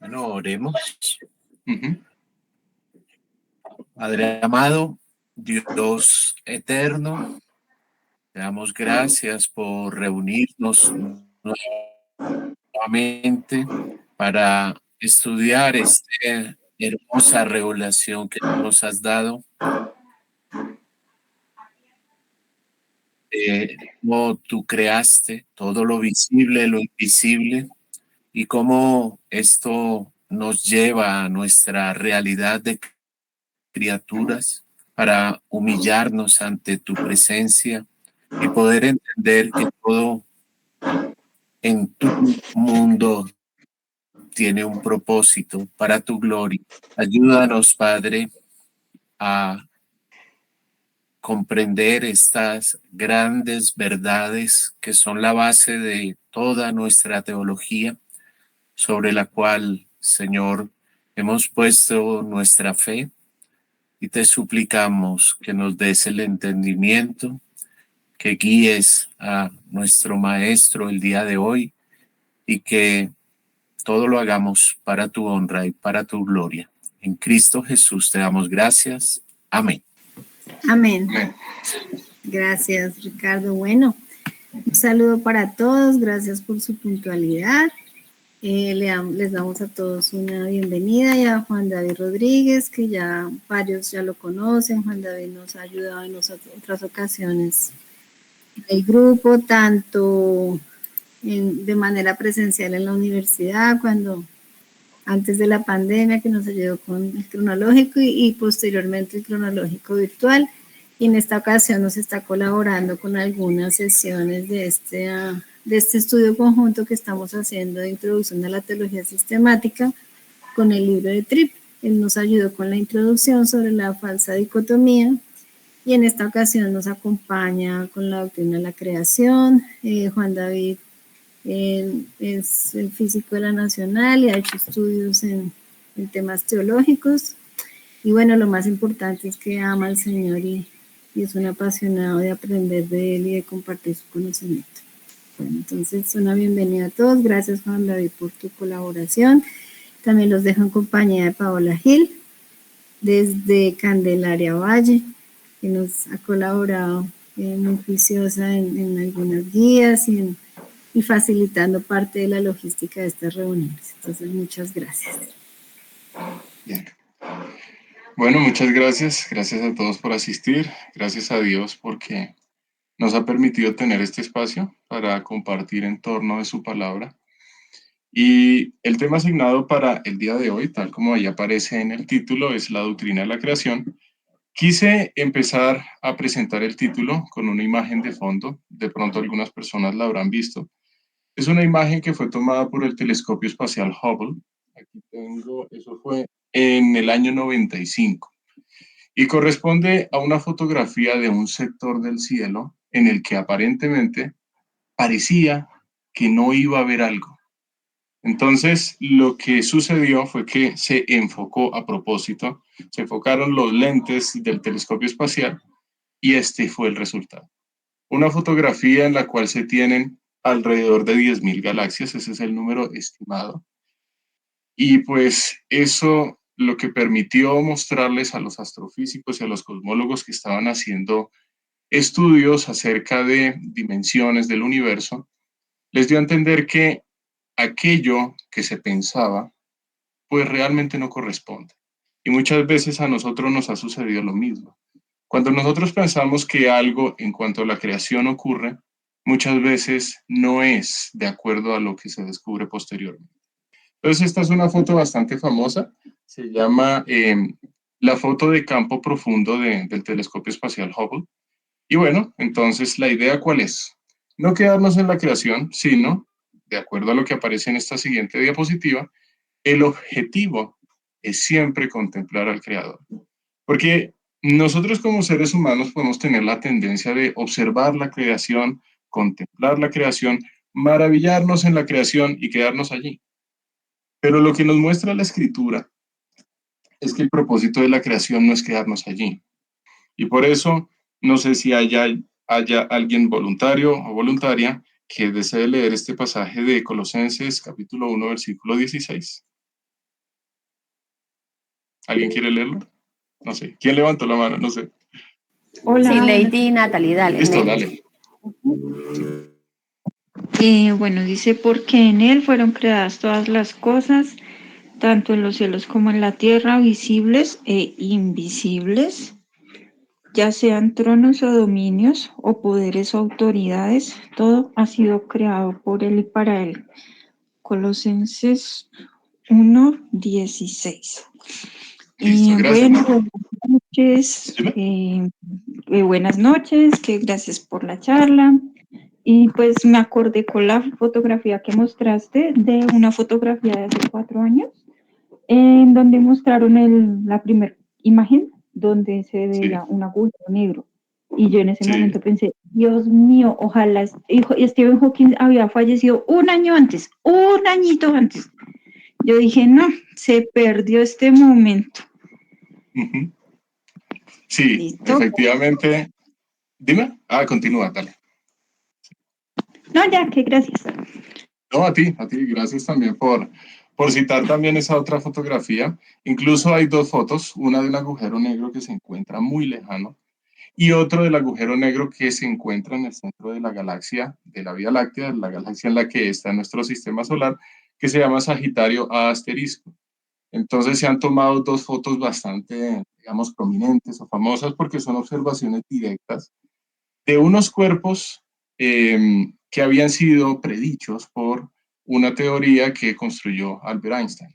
Bueno, oremos. Ujú. Padre amado, Dios eterno, te damos gracias por reunirnos nuevamente para estudiar esta hermosa revelación que nos has dado, cómo tú creaste todo lo visible, lo invisible, y cómo esto nos lleva a nuestra realidad de criaturas para humillarnos ante tu presencia y poder entender que todo en tu mundo tiene un propósito para tu gloria. Ayúdanos, Padre, a comprender estas grandes verdades que son la base de toda nuestra teología, sobre la cual, Señor, hemos puesto nuestra fe, y te suplicamos que nos des el entendimiento, que guíes a nuestro maestro el día de hoy y que todo lo hagamos para tu honra y para tu gloria. En Cristo Jesús te damos gracias. Amén. Amén. Gracias, Ricardo. Bueno, un saludo para todos. Gracias por su puntualidad. Les damos a todos una bienvenida, y a Juan David Rodríguez, que ya varios ya lo conocen. Juan David nos ha ayudado en otras ocasiones en el grupo, tanto de manera presencial en la universidad, antes de la pandemia, que nos ayudó con el cronológico, y posteriormente el cronológico virtual. Y en esta ocasión nos está colaborando con algunas sesiones de este estudio conjunto que estamos haciendo de introducción a la teología sistemática con el libro de Tripp. Él nos ayudó con la introducción sobre la falsa dicotomía, y en esta ocasión nos acompaña con la doctrina de la creación. Juan David es el físico de la Nacional y ha hecho estudios en temas teológicos. Y bueno, lo más importante es que ama al Señor y es un apasionado de aprender de Él y de compartir su conocimiento. Bueno, entonces una bienvenida a todos. Gracias, Juan David, por tu colaboración. También los dejo en compañía de Paola Gil, desde Candelaria Valle, que nos ha colaborado muy juiciosa en algunas guías y facilitando parte de la logística de estas reuniones. Entonces, muchas gracias. Bien. Bueno, muchas gracias. Gracias a todos por asistir. Gracias a Dios porque nos ha permitido tener este espacio para compartir en torno de su palabra. Y el tema asignado para el día de hoy, tal como ahí aparece en el título, es la doctrina de la creación. Quise empezar a presentar el título con una imagen de fondo. De pronto algunas personas la habrán visto. Es una imagen que fue tomada por el telescopio espacial Hubble. Aquí tengo, eso fue en el año 95. Y corresponde a una fotografía de un sector del cielo en el que aparentemente parecía que no iba a haber algo. Entonces, lo que sucedió fue que se enfocó a propósito, se enfocaron los lentes del telescopio espacial y este fue el resultado. Una fotografía en la cual se tienen alrededor de 10.000 galaxias, ese es el número estimado. Y pues eso lo que permitió mostrarles a los astrofísicos y a los cosmólogos que estaban haciendo estudios acerca de dimensiones del universo, les dio a entender que aquello que se pensaba, pues realmente no corresponde. Y muchas veces a nosotros nos ha sucedido lo mismo. Cuando nosotros pensamos que algo en cuanto a la creación ocurre, muchas veces no es de acuerdo a lo que se descubre posteriormente. Entonces, esta es una foto bastante famosa, se llama la foto de campo profundo del telescopio espacial Hubble. Y bueno, entonces, ¿la idea cuál es? No quedarnos en la creación, sino, de acuerdo a lo que aparece en esta siguiente diapositiva, el objetivo es siempre contemplar al Creador. Porque nosotros como seres humanos podemos tener la tendencia de observar la creación, contemplar la creación, maravillarnos en la creación y quedarnos allí. Pero lo que nos muestra la Escritura es que el propósito de la creación no es quedarnos allí. Y por eso, no sé si haya alguien voluntario o voluntaria que desee leer este pasaje de Colosenses capítulo 1, versículo 16. ¿Alguien quiere leerlo? No sé. ¿Quién levantó la mano? No sé. Hola. Sí, Lady Natalie, dale. Listo, dale. Bueno, dice, porque en él fueron creadas todas las cosas, tanto en los cielos como en la tierra, visibles e invisibles, ya sean tronos o dominios, o poderes o autoridades, todo ha sido creado por él y para él. Colosenses 1:16. Listo, gracias. Bueno, buenas noches, que gracias por la charla. Y pues me acordé con la fotografía que mostraste de una fotografía de hace 4 años, en donde mostraron la primera imagen, donde se veía un agujero negro. Y yo en ese momento pensé, Dios mío, ojalá Stephen Hawking había fallecido un año antes, un añito antes. Yo dije, no, se perdió este momento. Sí, ¿listo? Efectivamente. Dime. Continúa, dale. No, ya, que gracias. No, a ti, gracias también por citar también esa otra fotografía. Incluso hay 2 fotos, una del agujero negro que se encuentra muy lejano y otro del agujero negro que se encuentra en el centro de la galaxia, de la Vía Láctea, la galaxia en la que está nuestro sistema solar, que se llama Sagitario A asterisco. Entonces se han tomado 2 fotos bastante, digamos, prominentes o famosas porque son observaciones directas de unos cuerpos que habían sido predichos por una teoría que construyó Albert Einstein,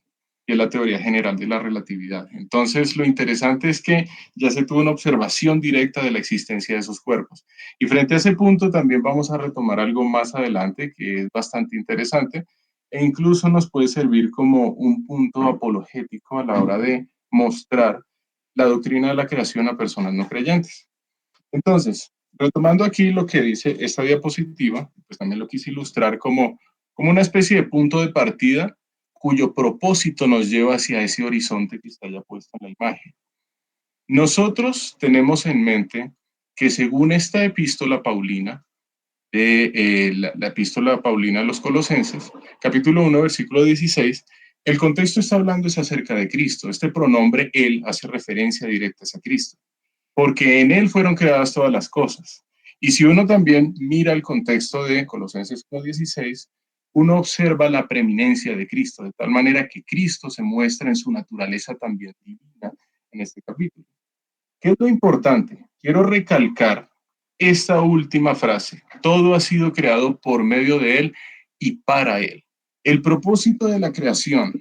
que es la teoría general de la relatividad. Entonces, lo interesante es que ya se tuvo una observación directa de la existencia de esos cuerpos. Y frente a ese punto también vamos a retomar algo más adelante que es bastante interesante e incluso nos puede servir como un punto apologético a la hora de mostrar la doctrina de la creación a personas no creyentes. Entonces, retomando aquí lo que dice esta diapositiva, pues también lo quise ilustrar como una especie de punto de partida cuyo propósito nos lleva hacia ese horizonte que está ya puesto en la imagen. Nosotros tenemos en mente que según esta epístola paulina, la epístola paulina a los Colosenses, capítulo 1, versículo 16, el contexto está hablando es acerca de Cristo. Este pronombre él hace referencia directa a Cristo, porque en él fueron creadas todas las cosas. Y si uno también mira el contexto de Colosenses 1:16, uno observa la preeminencia de Cristo, de tal manera que Cristo se muestra en su naturaleza también divina en este capítulo. ¿Qué es lo importante? Quiero recalcar esta última frase. Todo ha sido creado por medio de él y para él. El propósito de la creación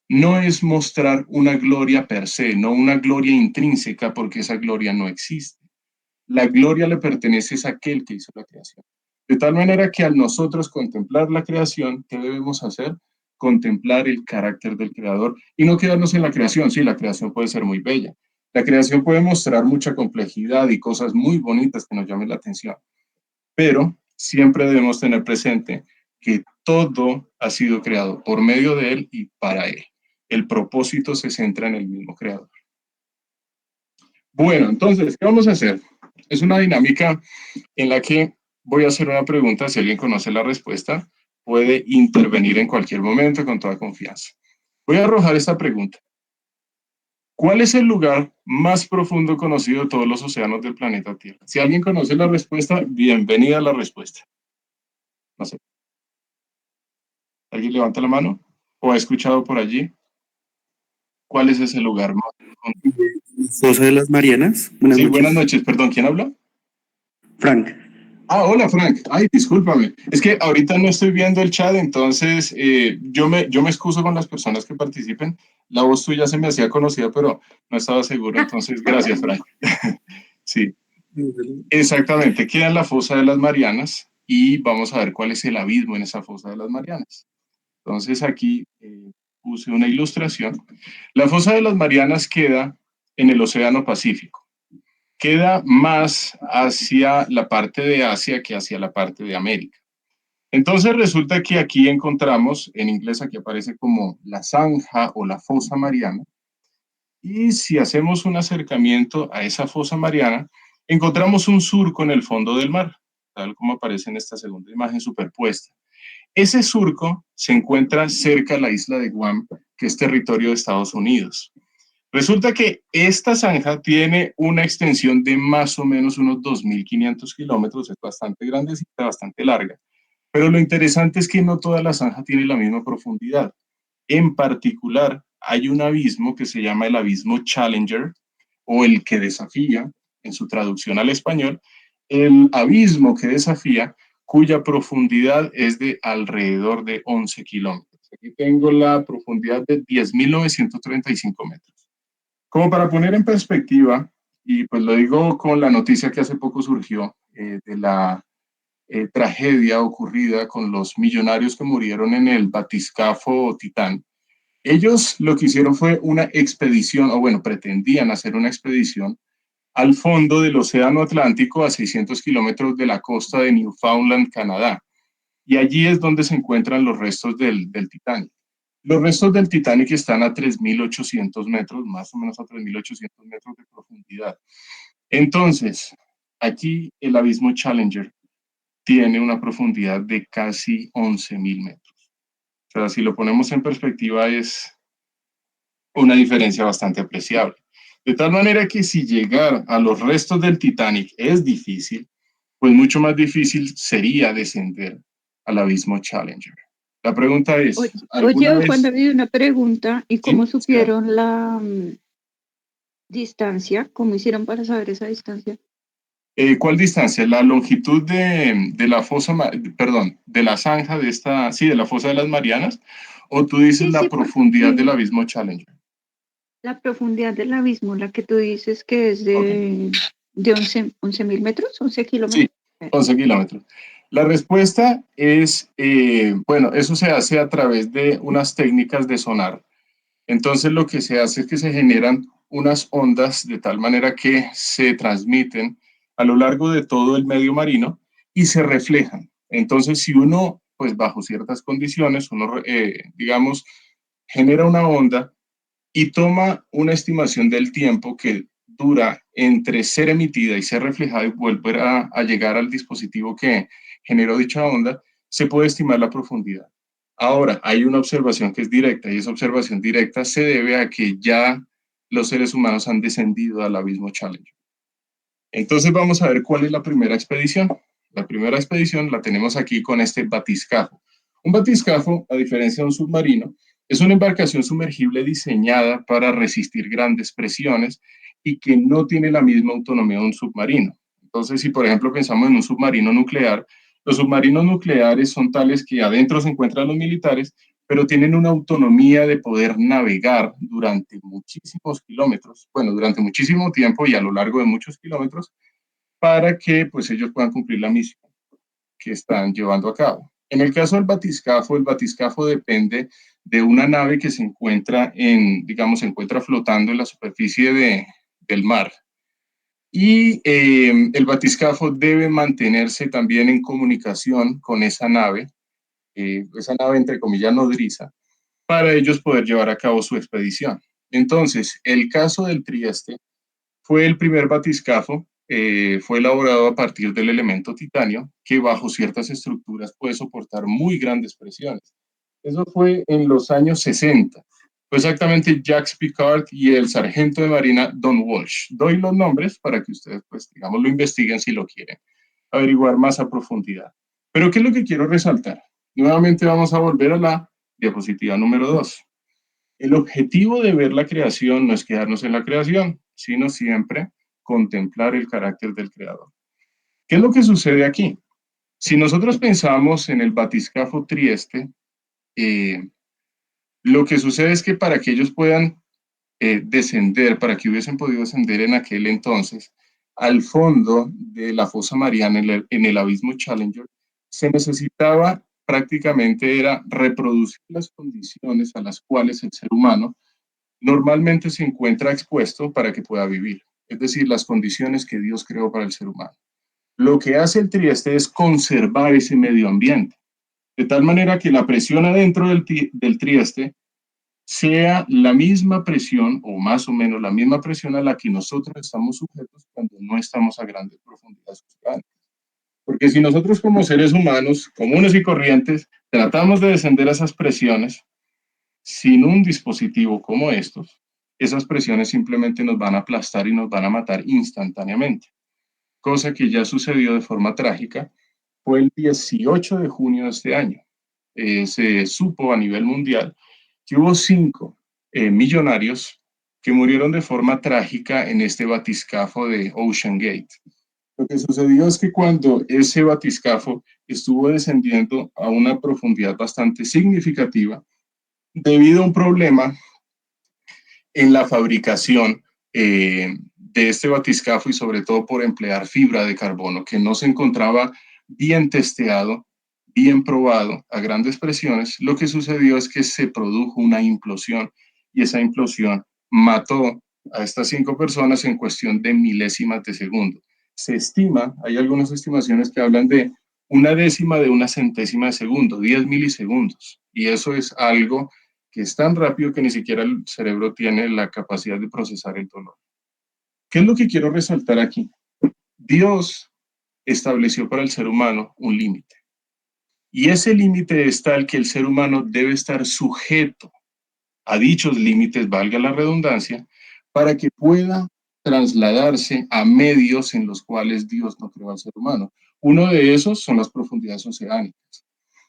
no es mostrar una gloria per se, no una gloria intrínseca, porque esa gloria no existe. La gloria le pertenece a aquel que hizo la creación. De tal manera que al nosotros contemplar la creación, ¿qué debemos hacer? Contemplar el carácter del creador y no quedarnos en la creación. Sí, la creación puede ser muy bella. La creación puede mostrar mucha complejidad y cosas muy bonitas que nos llamen la atención. Pero siempre debemos tener presente que todo ha sido creado por medio de él y para él. El propósito se centra en el mismo creador. Bueno, entonces, ¿qué vamos a hacer? Es una dinámica en la que voy a hacer una pregunta. Si alguien conoce la respuesta, puede intervenir en cualquier momento con toda confianza. Voy a arrojar esta pregunta. ¿Cuál es el lugar más profundo conocido de todos los océanos del planeta Tierra? Si alguien conoce la respuesta, bienvenida a la respuesta. No sé. ¿Alguien levanta la mano? ¿O ha escuchado por allí? ¿Cuál es ese lugar más profundo? Fosa de las Marianas. Buenas noches. Buenas noches. Perdón, ¿quién habla? Frank. Hola Frank. Ay, discúlpame. Es que ahorita no estoy viendo el chat, entonces yo me excuso con las personas que participen. La voz tuya se me hacía conocida, pero no estaba seguro, entonces gracias Frank. Sí, exactamente. Queda en la fosa de las Marianas y vamos a ver cuál es el abismo en esa fosa de las Marianas. Entonces aquí puse una ilustración. La fosa de las Marianas queda en el Océano Pacífico. Queda más hacia la parte de Asia que hacia la parte de América. Entonces resulta que aquí encontramos, en inglés aquí aparece como la zanja o la fosa mariana, y si hacemos un acercamiento a esa fosa mariana, encontramos un surco en el fondo del mar, tal como aparece en esta segunda imagen superpuesta. Ese surco se encuentra cerca de la isla de Guam, que es territorio de Estados Unidos. Resulta que esta zanja tiene una extensión de más o menos unos 2.500 kilómetros, es bastante grandecita, bastante larga, pero lo interesante es que no toda la zanja tiene la misma profundidad. En particular, hay un abismo que se llama el abismo Challenger, o el que desafía, en su traducción al español, el abismo que desafía, cuya profundidad es de alrededor de 11 kilómetros. Aquí tengo la profundidad de 10.935 metros. Como para poner en perspectiva, y pues lo digo con la noticia que hace poco surgió de la tragedia ocurrida con los millonarios que murieron en el batiscafo Titán. Ellos lo que hicieron fue una expedición, o bueno, pretendían hacer una expedición al fondo del Océano Atlántico a 600 kilómetros de la costa de Newfoundland, Canadá. Y allí es donde se encuentran los restos del Titanic. Los restos del Titanic están a 3.800 metros, más o menos a 3.800 metros de profundidad. Entonces, aquí el abismo Challenger tiene una profundidad de casi 11.000 metros. O sea, si lo ponemos en perspectiva, es una diferencia bastante apreciable. De tal manera que si llegar a los restos del Titanic es difícil, pues mucho más difícil sería descender al abismo Challenger. La pregunta es, Oye, Juan David, una pregunta, ¿y cómo ¿sí? supieron la distancia? ¿Cómo hicieron para saber esa distancia? ¿Cuál distancia? La longitud de la fosa, perdón, de la zanja de esta, sí, de la fosa de las Marianas, o tú dices Sí, la sí, profundidad del abismo Challenger. la profundidad del abismo, la que tú dices que es de, Okay. de 11.000 metros, 11 kilómetros. Sí, 11 kilómetros. La respuesta es, bueno, eso se hace a través de unas técnicas de sonar. Entonces lo que se hace es que se generan unas ondas de tal manera que se transmiten a lo largo de todo el medio marino y se reflejan. Entonces si uno, pues bajo ciertas condiciones, uno, digamos, genera una onda y toma una estimación del tiempo que dura entre ser emitida y ser reflejada y volver a llegar al dispositivo que generó dicha onda, se puede estimar la profundidad. Ahora, hay una observación que es directa y esa observación directa se debe a que ya los seres humanos han descendido al abismo Challenger. Entonces vamos a ver cuál es la primera expedición. La primera expedición la tenemos aquí con este batiscafo. Un batiscafo, a diferencia de un submarino, es una embarcación sumergible diseñada para resistir grandes presiones y que no tiene la misma autonomía de un submarino. Entonces, si por ejemplo pensamos en un submarino nuclear, los submarinos nucleares son tales que adentro se encuentran los militares, pero tienen una autonomía de poder navegar durante muchísimos kilómetros, bueno, durante muchísimo tiempo y a lo largo de muchos kilómetros, para que pues ellos puedan cumplir la misión que están llevando a cabo. En el caso del batiscafo depende de una nave que se encuentra digamos, se encuentra flotando en la superficie del mar. Y el batiscafo debe mantenerse también en comunicación con esa nave entre comillas nodriza, para ellos poder llevar a cabo su expedición. Entonces, el caso del Trieste fue el primer batiscafo, fue elaborado a partir del elemento titanio, que bajo ciertas estructuras puede soportar muy grandes presiones. Eso fue en los años 60. Fue exactamente Jacques Piccard y el sargento de marina Don Walsh. Doy los nombres para que ustedes, pues, digamos, lo investiguen si lo quieren averiguar más a profundidad. Pero, ¿qué es lo que quiero resaltar? Nuevamente vamos a volver a la diapositiva número 2. El objetivo de ver la creación no es quedarnos en la creación, sino siempre contemplar el carácter del creador. ¿Qué es lo que sucede aquí? Si nosotros pensamos en el batiscafo Trieste, lo que sucede es que para que ellos puedan descender, para que hubiesen podido descender en aquel entonces, al fondo de la fosa mariana, en el abismo Challenger, se necesitaba prácticamente era reproducir las condiciones a las cuales el ser humano normalmente se encuentra expuesto para que pueda vivir, es decir, las condiciones que Dios creó para el ser humano. Lo que hace el Trieste es conservar ese medio ambiente, de tal manera que la presión adentro del Trieste sea la misma presión o más o menos la misma presión a la que nosotros estamos sujetos cuando no estamos a grandes profundidades oceánicas. Porque si nosotros como seres humanos comunes y corrientes tratamos de descender a esas presiones sin un dispositivo como estos, esas presiones simplemente nos van a aplastar y nos van a matar instantáneamente. Cosa que ya sucedió de forma trágica, fue el 18 de junio de este año. Se supo a nivel mundial que hubo 5 millonarios que murieron de forma trágica en este batiscafo de Ocean Gate. Lo que sucedió es que cuando ese batiscafo estuvo descendiendo a una profundidad bastante significativa, debido a un problema en la fabricación de este batiscafo y sobre todo por emplear fibra de carbono que no se encontraba bien testeado, bien probado a grandes presiones, lo que sucedió es que se produjo una implosión y esa implosión mató a estas 5 personas en cuestión de milésimas de segundo. Se estima, hay algunas estimaciones que hablan de una décima de una centésima de segundo, 10 milisegundos, y eso es algo que es tan rápido que ni siquiera el cerebro tiene la capacidad de procesar el dolor. ¿Qué es lo que quiero resaltar aquí? Dios estableció para el ser humano un límite. Y ese límite es tal que el ser humano debe estar sujeto a dichos límites, valga la redundancia, para que pueda trasladarse a medios en los cuales Dios no creó al ser humano. Uno de esos son las profundidades oceánicas.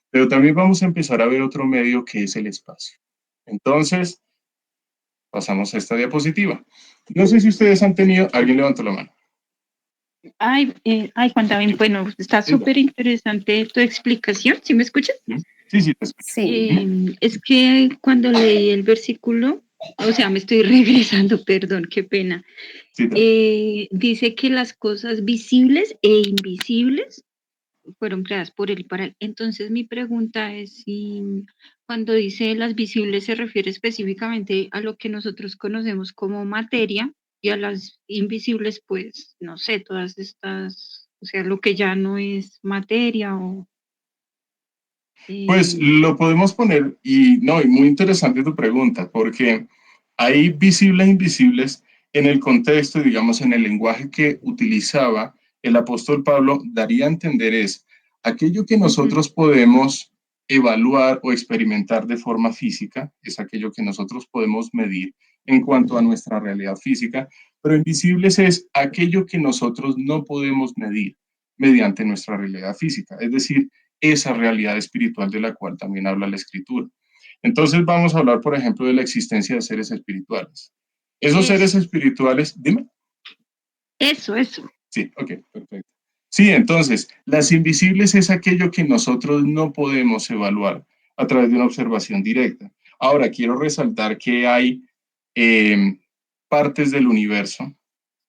Pero también vamos a empezar a ver otro medio que es el espacio. Entonces, pasamos a esta diapositiva. No sé si ustedes han tenido, alguien levantó la mano. Juan David, bueno, está súper interesante tu explicación. ¿Sí me escuchas? Sí, sí, te escucho. Sí. Es que cuando leí el versículo, o sea, me estoy regresando, perdón, qué pena. Sí, Dice que las cosas visibles e invisibles fueron creadas por él y para él. Entonces mi pregunta es si cuando dice las visibles se refiere específicamente a lo que nosotros conocemos como materia y a las invisibles, pues, no sé, todas estas, o sea, lo que ya no es materia o... Pues lo podemos poner, y muy interesante tu pregunta, porque hay visibles e invisibles en el contexto, digamos, en el lenguaje que utilizaba el apóstol Pablo, daría a entender es aquello que nosotros podemos evaluar o experimentar de forma física, es aquello que nosotros podemos medir en cuanto a nuestra realidad física, pero invisibles es aquello que nosotros no podemos medir mediante nuestra realidad física, es decir, esa realidad espiritual de la cual también habla la Escritura. Entonces vamos a hablar, por ejemplo, de la existencia de seres espirituales. Esos seres espirituales, dime. Eso. Sí, ok, perfecto. Sí, entonces, las invisibles es aquello que nosotros no podemos evaluar a través de una observación directa. Ahora, quiero resaltar que hay partes del universo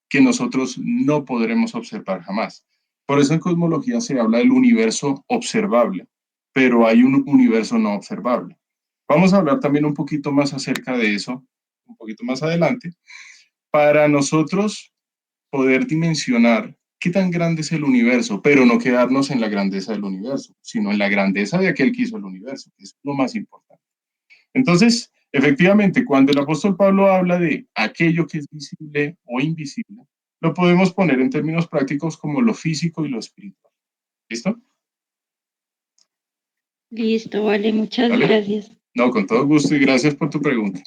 que nosotros no podremos observar jamás. Por eso en cosmología se habla del universo observable, pero hay un universo no observable. Vamos a hablar también un poquito más acerca de eso, un poquito más adelante, para nosotros poder dimensionar qué tan grande es el universo, pero no quedarnos en la grandeza del universo, sino en la grandeza de aquel que hizo el universo, que es lo más importante. Entonces, efectivamente, cuando el apóstol Pablo habla de aquello que es visible o invisible, lo podemos poner en términos prácticos como lo físico y lo espiritual. ¿Listo? Listo, vale, muchas gracias. No, con todo gusto y gracias por tu pregunta.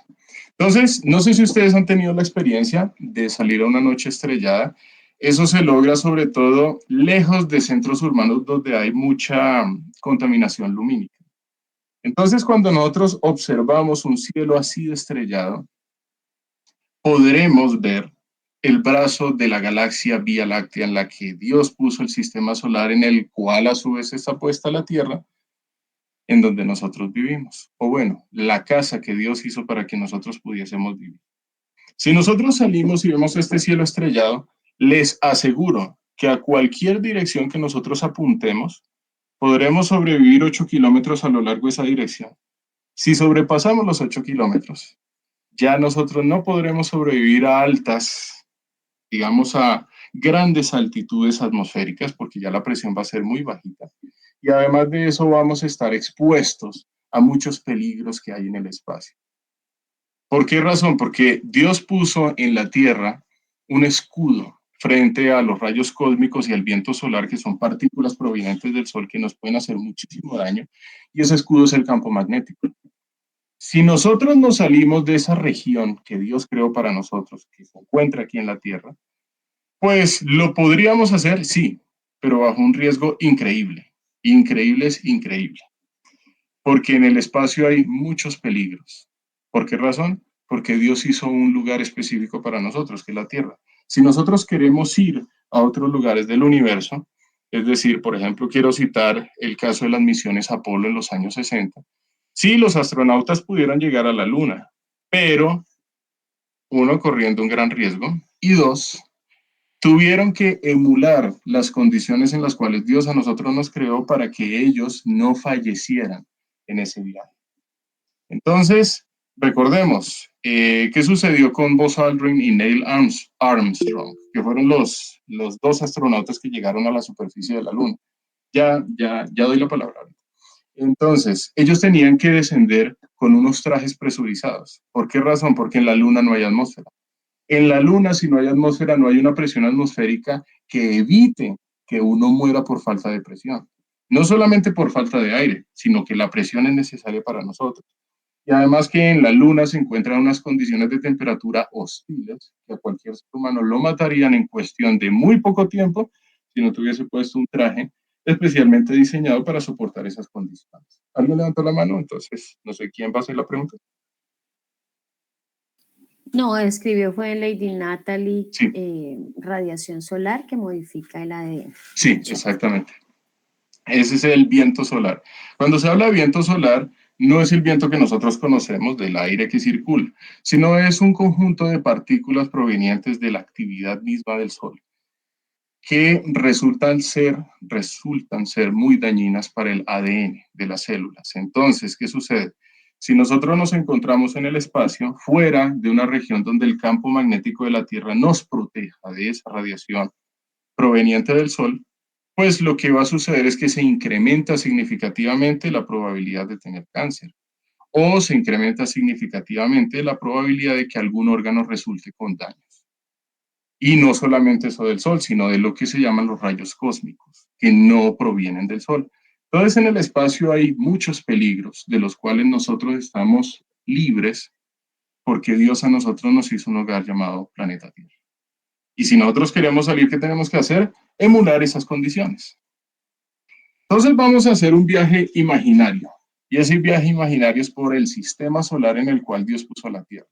Entonces, no sé si ustedes han tenido la experiencia de salir a una noche estrellada. Eso se logra sobre todo lejos de centros urbanos donde hay mucha contaminación lumínica. Entonces, cuando nosotros observamos un cielo así de estrellado, podremos ver el brazo de la galaxia Vía Láctea en la que Dios puso el sistema solar, en el cual a su vez está puesta la Tierra, en donde nosotros vivimos. O bueno, la casa que Dios hizo para que nosotros pudiésemos vivir. Si nosotros salimos y vemos este cielo estrellado, les aseguro que a cualquier dirección que nosotros apuntemos, podremos sobrevivir 8 kilómetros a lo largo de esa dirección. Si sobrepasamos los 8 kilómetros, ya nosotros no podremos sobrevivir a altas, digamos a grandes altitudes atmosféricas, porque ya la presión va a ser muy bajita. Y además de eso vamos a estar expuestos a muchos peligros que hay en el espacio. ¿Por qué razón? Porque Dios puso en la Tierra un escudo frente a los rayos cósmicos y al viento solar, que son partículas provenientes del Sol que nos pueden hacer muchísimo daño, y ese escudo es el campo magnético. Si nosotros nos salimos de esa región que Dios creó para nosotros, que se encuentra aquí en la tierra, pues lo podríamos hacer, sí, pero bajo un riesgo increíble. Increíble es increíble. Porque en el espacio hay muchos peligros. ¿Por qué razón? Porque Dios hizo un lugar específico para nosotros, que es la Tierra. Si nosotros queremos ir a otros lugares del universo, es decir, por ejemplo, quiero citar el caso de las misiones Apolo en los años 60, sí, los astronautas pudieron llegar a la Luna, pero uno, corriendo un gran riesgo, y dos, tuvieron que emular las condiciones en las cuales Dios a nosotros nos creó para que ellos no fallecieran en ese viaje. Entonces, recordemos, ¿qué sucedió con Buzz Aldrin y Neil Armstrong, que fueron los dos astronautas que llegaron a la superficie de la Luna? Ya doy la palabra. Entonces, ellos tenían que descender con unos trajes presurizados. ¿Por qué razón? Porque en la Luna no hay atmósfera. En la Luna, si no hay atmósfera, no hay una presión atmosférica que evite que uno muera por falta de presión. No solamente por falta de aire, sino que la presión es necesaria para nosotros. Y además que en la Luna se encuentran unas condiciones de temperatura hostiles que a cualquier ser humano lo matarían en cuestión de muy poco tiempo si no tuviese puesto un traje especialmente diseñado para soportar esas condiciones. ¿Alguien levantó la mano? Entonces, no sé quién va a hacer la pregunta. No, escribió fue Lady Natalie, sí. Radiación solar que modifica el ADN. Sí, exactamente. Ese es el viento solar. Cuando se habla de viento solar, no es el viento que nosotros conocemos del aire que circula, sino es un conjunto de partículas provenientes de la actividad misma del Sol, que resultan ser muy dañinas para el ADN de las células. Entonces, ¿qué sucede? Si nosotros nos encontramos en el espacio, fuera de una región donde el campo magnético de la Tierra nos proteja de esa radiación proveniente del Sol, pues lo que va a suceder es que se incrementa significativamente la probabilidad de tener cáncer o se incrementa significativamente la probabilidad de que algún órgano resulte con daños. Y no solamente eso del Sol, sino de lo que se llaman los rayos cósmicos, que no provienen del Sol. Entonces, en el espacio hay muchos peligros de los cuales nosotros estamos libres porque Dios a nosotros nos hizo un hogar llamado planeta Tierra. Y si nosotros queremos salir, ¿qué tenemos que hacer? Emular esas condiciones. Entonces vamos a hacer un viaje imaginario. Y ese viaje imaginario es por el sistema solar en el cual Dios puso a la Tierra.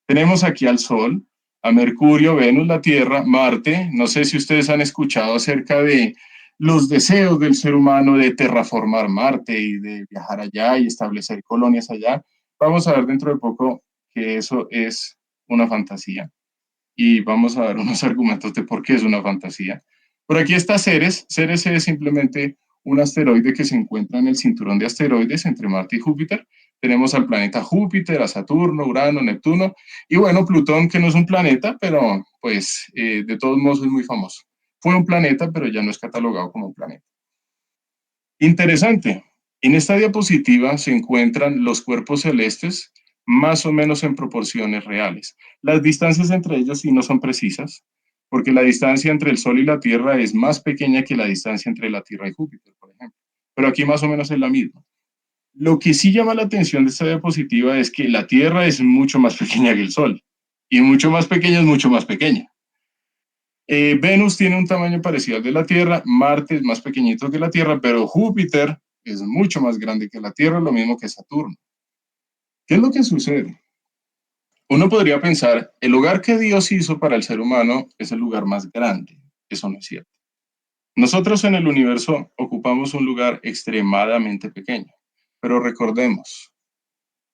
Tenemos aquí al Sol, a Mercurio, Venus, la Tierra, Marte. No sé si ustedes han escuchado acerca de los deseos del ser humano de terraformar Marte y de viajar allá y establecer colonias allá. Vamos a ver dentro de poco que eso es una fantasía. Y vamos a dar unos argumentos de por qué es una fantasía. Por aquí está Ceres. Ceres es simplemente un asteroide que se encuentra en el cinturón de asteroides entre Marte y Júpiter. Tenemos al planeta Júpiter, a Saturno, Urano, Neptuno y bueno, Plutón, que no es un planeta, pero pues de todos modos es muy famoso. Fue un planeta, pero ya no es catalogado como un planeta. Interesante. En esta diapositiva se encuentran los cuerpos celestes más o menos en proporciones reales. Las distancias entre ellos sí no son precisas, porque la distancia entre el Sol y la Tierra es más pequeña que la distancia entre la Tierra y Júpiter, por ejemplo. Pero aquí más o menos es la misma. Lo que sí llama la atención de esta diapositiva es que la Tierra es mucho más pequeña que el Sol, y mucho más pequeña es mucho más pequeña. Venus tiene un tamaño parecido al de la Tierra, Marte es más pequeñito que la Tierra, pero Júpiter es mucho más grande que la Tierra, lo mismo que Saturno. ¿Qué es lo que sucede? Uno podría pensar, el lugar que Dios hizo para el ser humano es el lugar más grande. Eso no es cierto. Nosotros en el universo ocupamos un lugar extremadamente pequeño, pero recordemos,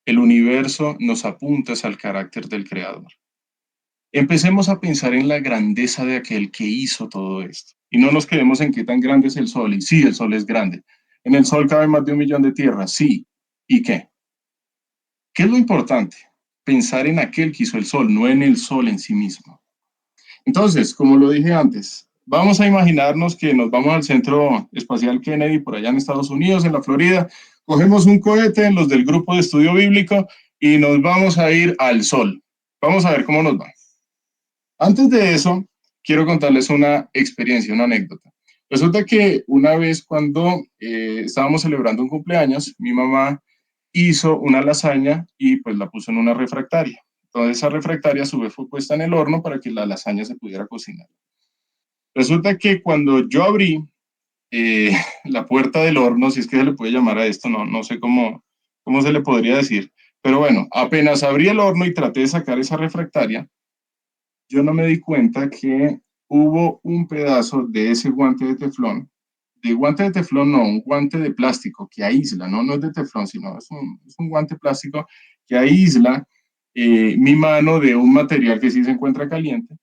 el universo nos apunta al carácter del Creador. Empecemos a pensar en la grandeza de aquel que hizo todo esto. Y no nos quedemos en qué tan grande es el Sol. Y sí, el Sol es grande. En el Sol cabe más de 1 millón de tierras, sí. ¿Y qué? ¿Qué es lo importante? Pensar en aquel que hizo el Sol, no en el Sol en sí mismo. Entonces, como lo dije antes, vamos a imaginarnos que nos vamos al Centro Espacial Kennedy, por allá en Estados Unidos, en la Florida, cogemos un cohete, los del grupo de estudio bíblico, y nos vamos a ir al Sol. Vamos a ver cómo nos va. Antes de eso, quiero contarles una experiencia, una anécdota. Resulta que una vez cuando estábamos celebrando un cumpleaños, mi mamá hizo una lasaña y pues la puso en una refractaria. Entonces esa refractaria a su vez fue puesta en el horno para que la lasaña se pudiera cocinar. Resulta que cuando yo abrí la puerta del horno, si es que se le puede llamar a esto, no sé cómo se le podría decir, pero bueno, apenas abrí el horno y traté de sacar esa refractaria, yo no me di cuenta que hubo un pedazo de ese guante de teflón, no, un guante de plástico que aísla, no es de teflón, sino es un guante plástico que aísla mi mano de un material que sí se encuentra caliente.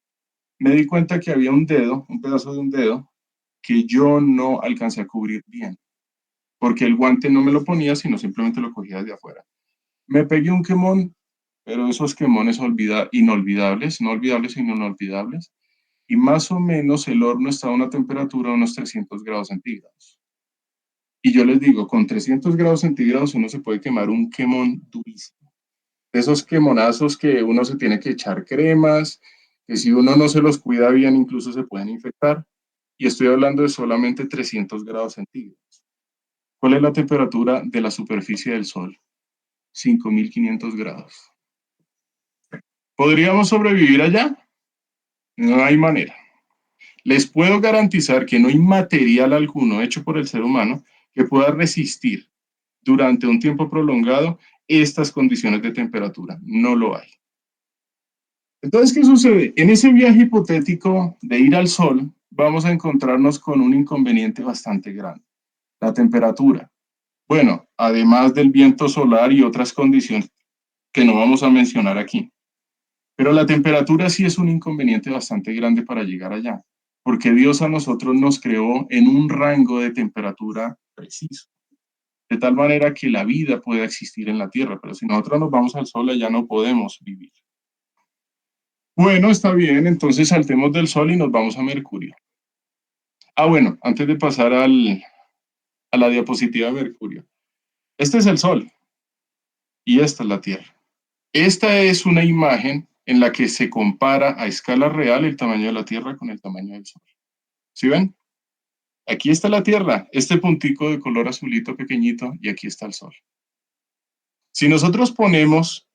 Me di cuenta que había un pedazo de un dedo, que yo no alcancé a cubrir bien, porque el guante no me lo ponía, sino simplemente lo cogía desde afuera. Me pegué un quemón, pero esos quemones inolvidables, no olvidables, sino inolvidables, y más o menos el horno estaba a una temperatura de unos 300 grados centígrados. Y yo les digo, con 300 grados centígrados uno se puede quemar un quemón durísimo. Esos quemonazos que uno se tiene que echar cremas, que si uno no se los cuida bien incluso se pueden infectar. Y estoy hablando de solamente 300 grados centígrados. ¿Cuál es la temperatura de la superficie del Sol? 5.500 grados. ¿Podríamos sobrevivir allá? No hay manera. Les puedo garantizar que no hay material alguno hecho por el ser humano que pueda resistir durante un tiempo prolongado estas condiciones de temperatura. No lo hay. Entonces, ¿qué sucede? En ese viaje hipotético de ir al Sol, vamos a encontrarnos con un inconveniente bastante grande. La temperatura. Bueno, además del viento solar y otras condiciones que no vamos a mencionar aquí. Pero la temperatura sí es un inconveniente bastante grande para llegar allá, porque Dios a nosotros nos creó en un rango de temperatura preciso, de tal manera que la vida pueda existir en la Tierra, pero si nosotros nos vamos al Sol, allá no podemos vivir. Bueno, está bien, entonces saltemos del Sol y nos vamos a Mercurio. Bueno, antes de pasar a la diapositiva de Mercurio. Este es el Sol y esta es la Tierra. Esta es una imagen en la que se compara a escala real el tamaño de la Tierra con el tamaño del Sol. ¿Sí ven? Aquí está la Tierra, este puntico de color azulito pequeñito, y aquí está el Sol. Si nosotros ponemos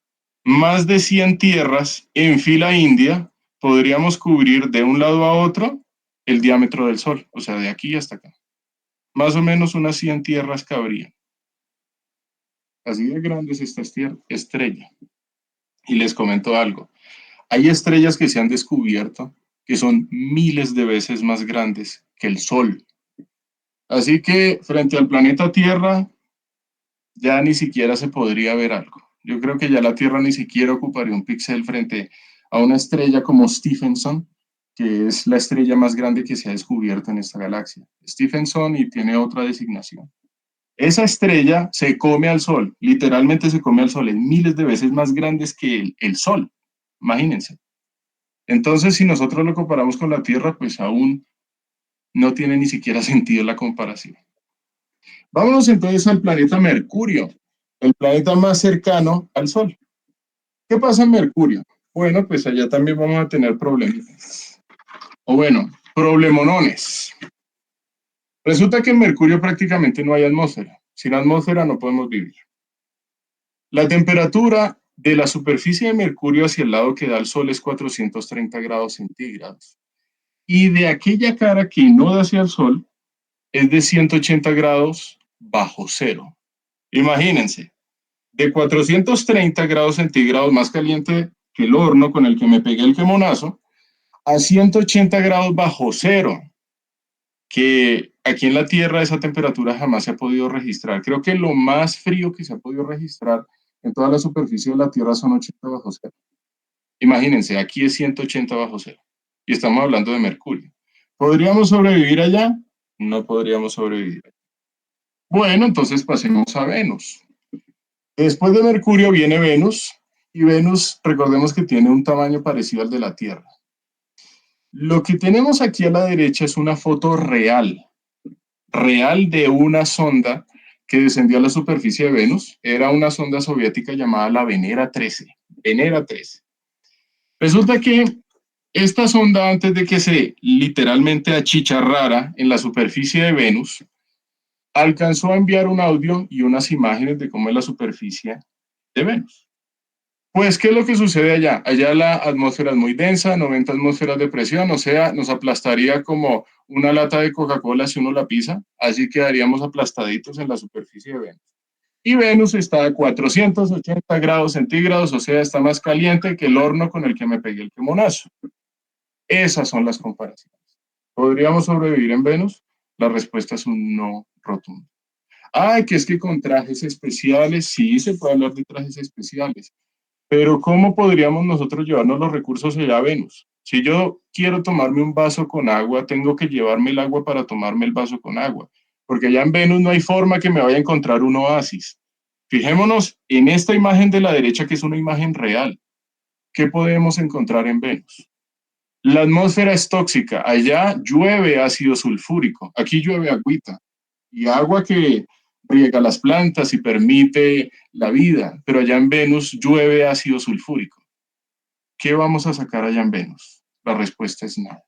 más de 100 tierras en fila india, podríamos cubrir de un lado a otro el diámetro del Sol, o sea, de aquí hasta acá. Más o menos unas 100 tierras cabrían. Así de grande es esta estrella. Y les comento algo. Hay estrellas que se han descubierto que son miles de veces más grandes que el Sol. Así que frente al planeta Tierra ya ni siquiera se podría ver algo. Yo creo que ya la Tierra ni siquiera ocuparía un píxel frente a una estrella como Stephenson, que es la estrella más grande que se ha descubierto en esta galaxia. Stephenson y tiene otra designación. Esa estrella se come al Sol, literalmente se come al Sol, es miles de veces más grande que el Sol, imagínense. Entonces, si nosotros lo comparamos con la Tierra, pues aún no tiene ni siquiera sentido la comparación. Vámonos entonces al planeta Mercurio, el planeta más cercano al Sol. ¿Qué pasa en Mercurio? Bueno, pues allá también vamos a tener problemas. O bueno, problemonones. Resulta que en Mercurio prácticamente no hay atmósfera. Sin atmósfera no podemos vivir. La temperatura de la superficie de Mercurio hacia el lado que da el Sol es 430 grados centígrados. Y de aquella cara que no da hacia el Sol es de 180 grados bajo cero. Imagínense, de 430 grados centígrados más caliente que el horno con el que me pegué el quemonazo, a 180 grados bajo cero, que aquí en la Tierra esa temperatura jamás se ha podido registrar. Creo que lo más frío que se ha podido registrar en toda la superficie de la Tierra son 80 bajo cero. Imagínense, aquí es 180 bajo cero. Y estamos hablando de Mercurio. ¿Podríamos sobrevivir allá? No podríamos sobrevivir. Bueno, entonces pasemos a Venus. Después de Mercurio viene Venus, y Venus, recordemos que tiene un tamaño parecido al de la Tierra. Lo que tenemos aquí a la derecha es una foto real de una sonda que descendió a la superficie de Venus. Era una sonda soviética llamada la Venera 13. Venera 13. Resulta que esta sonda, antes de que se literalmente achicharrara en la superficie de Venus, alcanzó a enviar un audio y unas imágenes de cómo es la superficie de Venus. Pues, ¿qué es lo que sucede allá? Allá la atmósfera es muy densa, 90 atmósferas de presión, o sea, nos aplastaría como una lata de Coca-Cola si uno la pisa, así quedaríamos aplastaditos en la superficie de Venus. Y Venus está a 480 grados centígrados, o sea, está más caliente que el horno con el que me pegué el quemonazo. Esas son las comparaciones. ¿Podríamos sobrevivir en Venus? La respuesta es un no rotundo. Ay, que es que con trajes especiales, sí se puede hablar de trajes especiales, pero ¿cómo podríamos nosotros llevarnos los recursos allá a Venus? Si yo quiero tomarme un vaso con agua, tengo que llevarme el agua para tomarme el vaso con agua, porque allá en Venus no hay forma que me vaya a encontrar un oasis. Fijémonos en esta imagen de la derecha, que es una imagen real. ¿Qué podemos encontrar en Venus? La atmósfera es tóxica. Allá llueve ácido sulfúrico. Aquí llueve agüita. Y agua que riega las plantas y permite la vida. Pero allá en Venus llueve ácido sulfúrico. ¿Qué vamos a sacar allá en Venus? La respuesta es nada.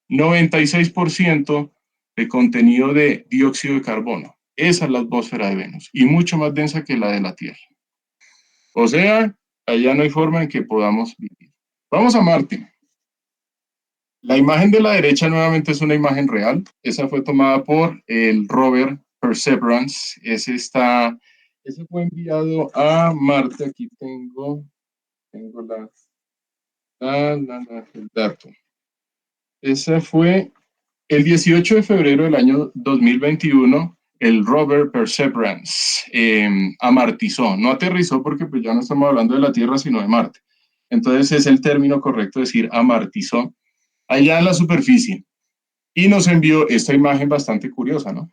96% de contenido de dióxido de carbono. Esa es la atmósfera de Venus. Y mucho más densa que la de la Tierra. O sea, allá no hay forma en que podamos vivir. Vamos a Marte. La imagen de la derecha nuevamente es una imagen real. Esa fue tomada por el rover Perseverance. Ese fue enviado a Marte. Aquí tengo el dato. Ese fue el 18 de febrero del año 2021. El rover Perseverance amartizó. No aterrizó porque pues ya no estamos hablando de la Tierra, sino de Marte. Entonces es el término correcto decir amartizó allá en la superficie. Y nos envió esta imagen bastante curiosa, ¿no?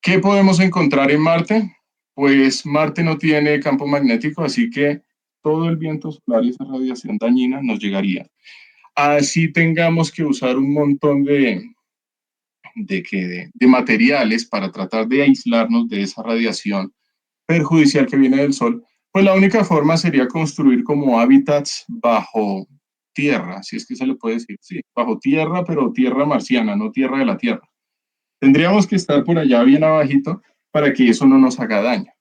¿Qué podemos encontrar en Marte? Pues Marte no tiene campo magnético, así que todo el viento solar y esa radiación dañina nos llegaría. Así tengamos que usar un montón de materiales para tratar de aislarnos de esa radiación perjudicial que viene del Sol, pues la única forma sería construir como hábitats bajo tierra, si es que se le puede decir, sí, bajo tierra, pero tierra marciana, no tierra de la Tierra. Tendríamos que estar por allá bien abajito para que eso no nos haga daño.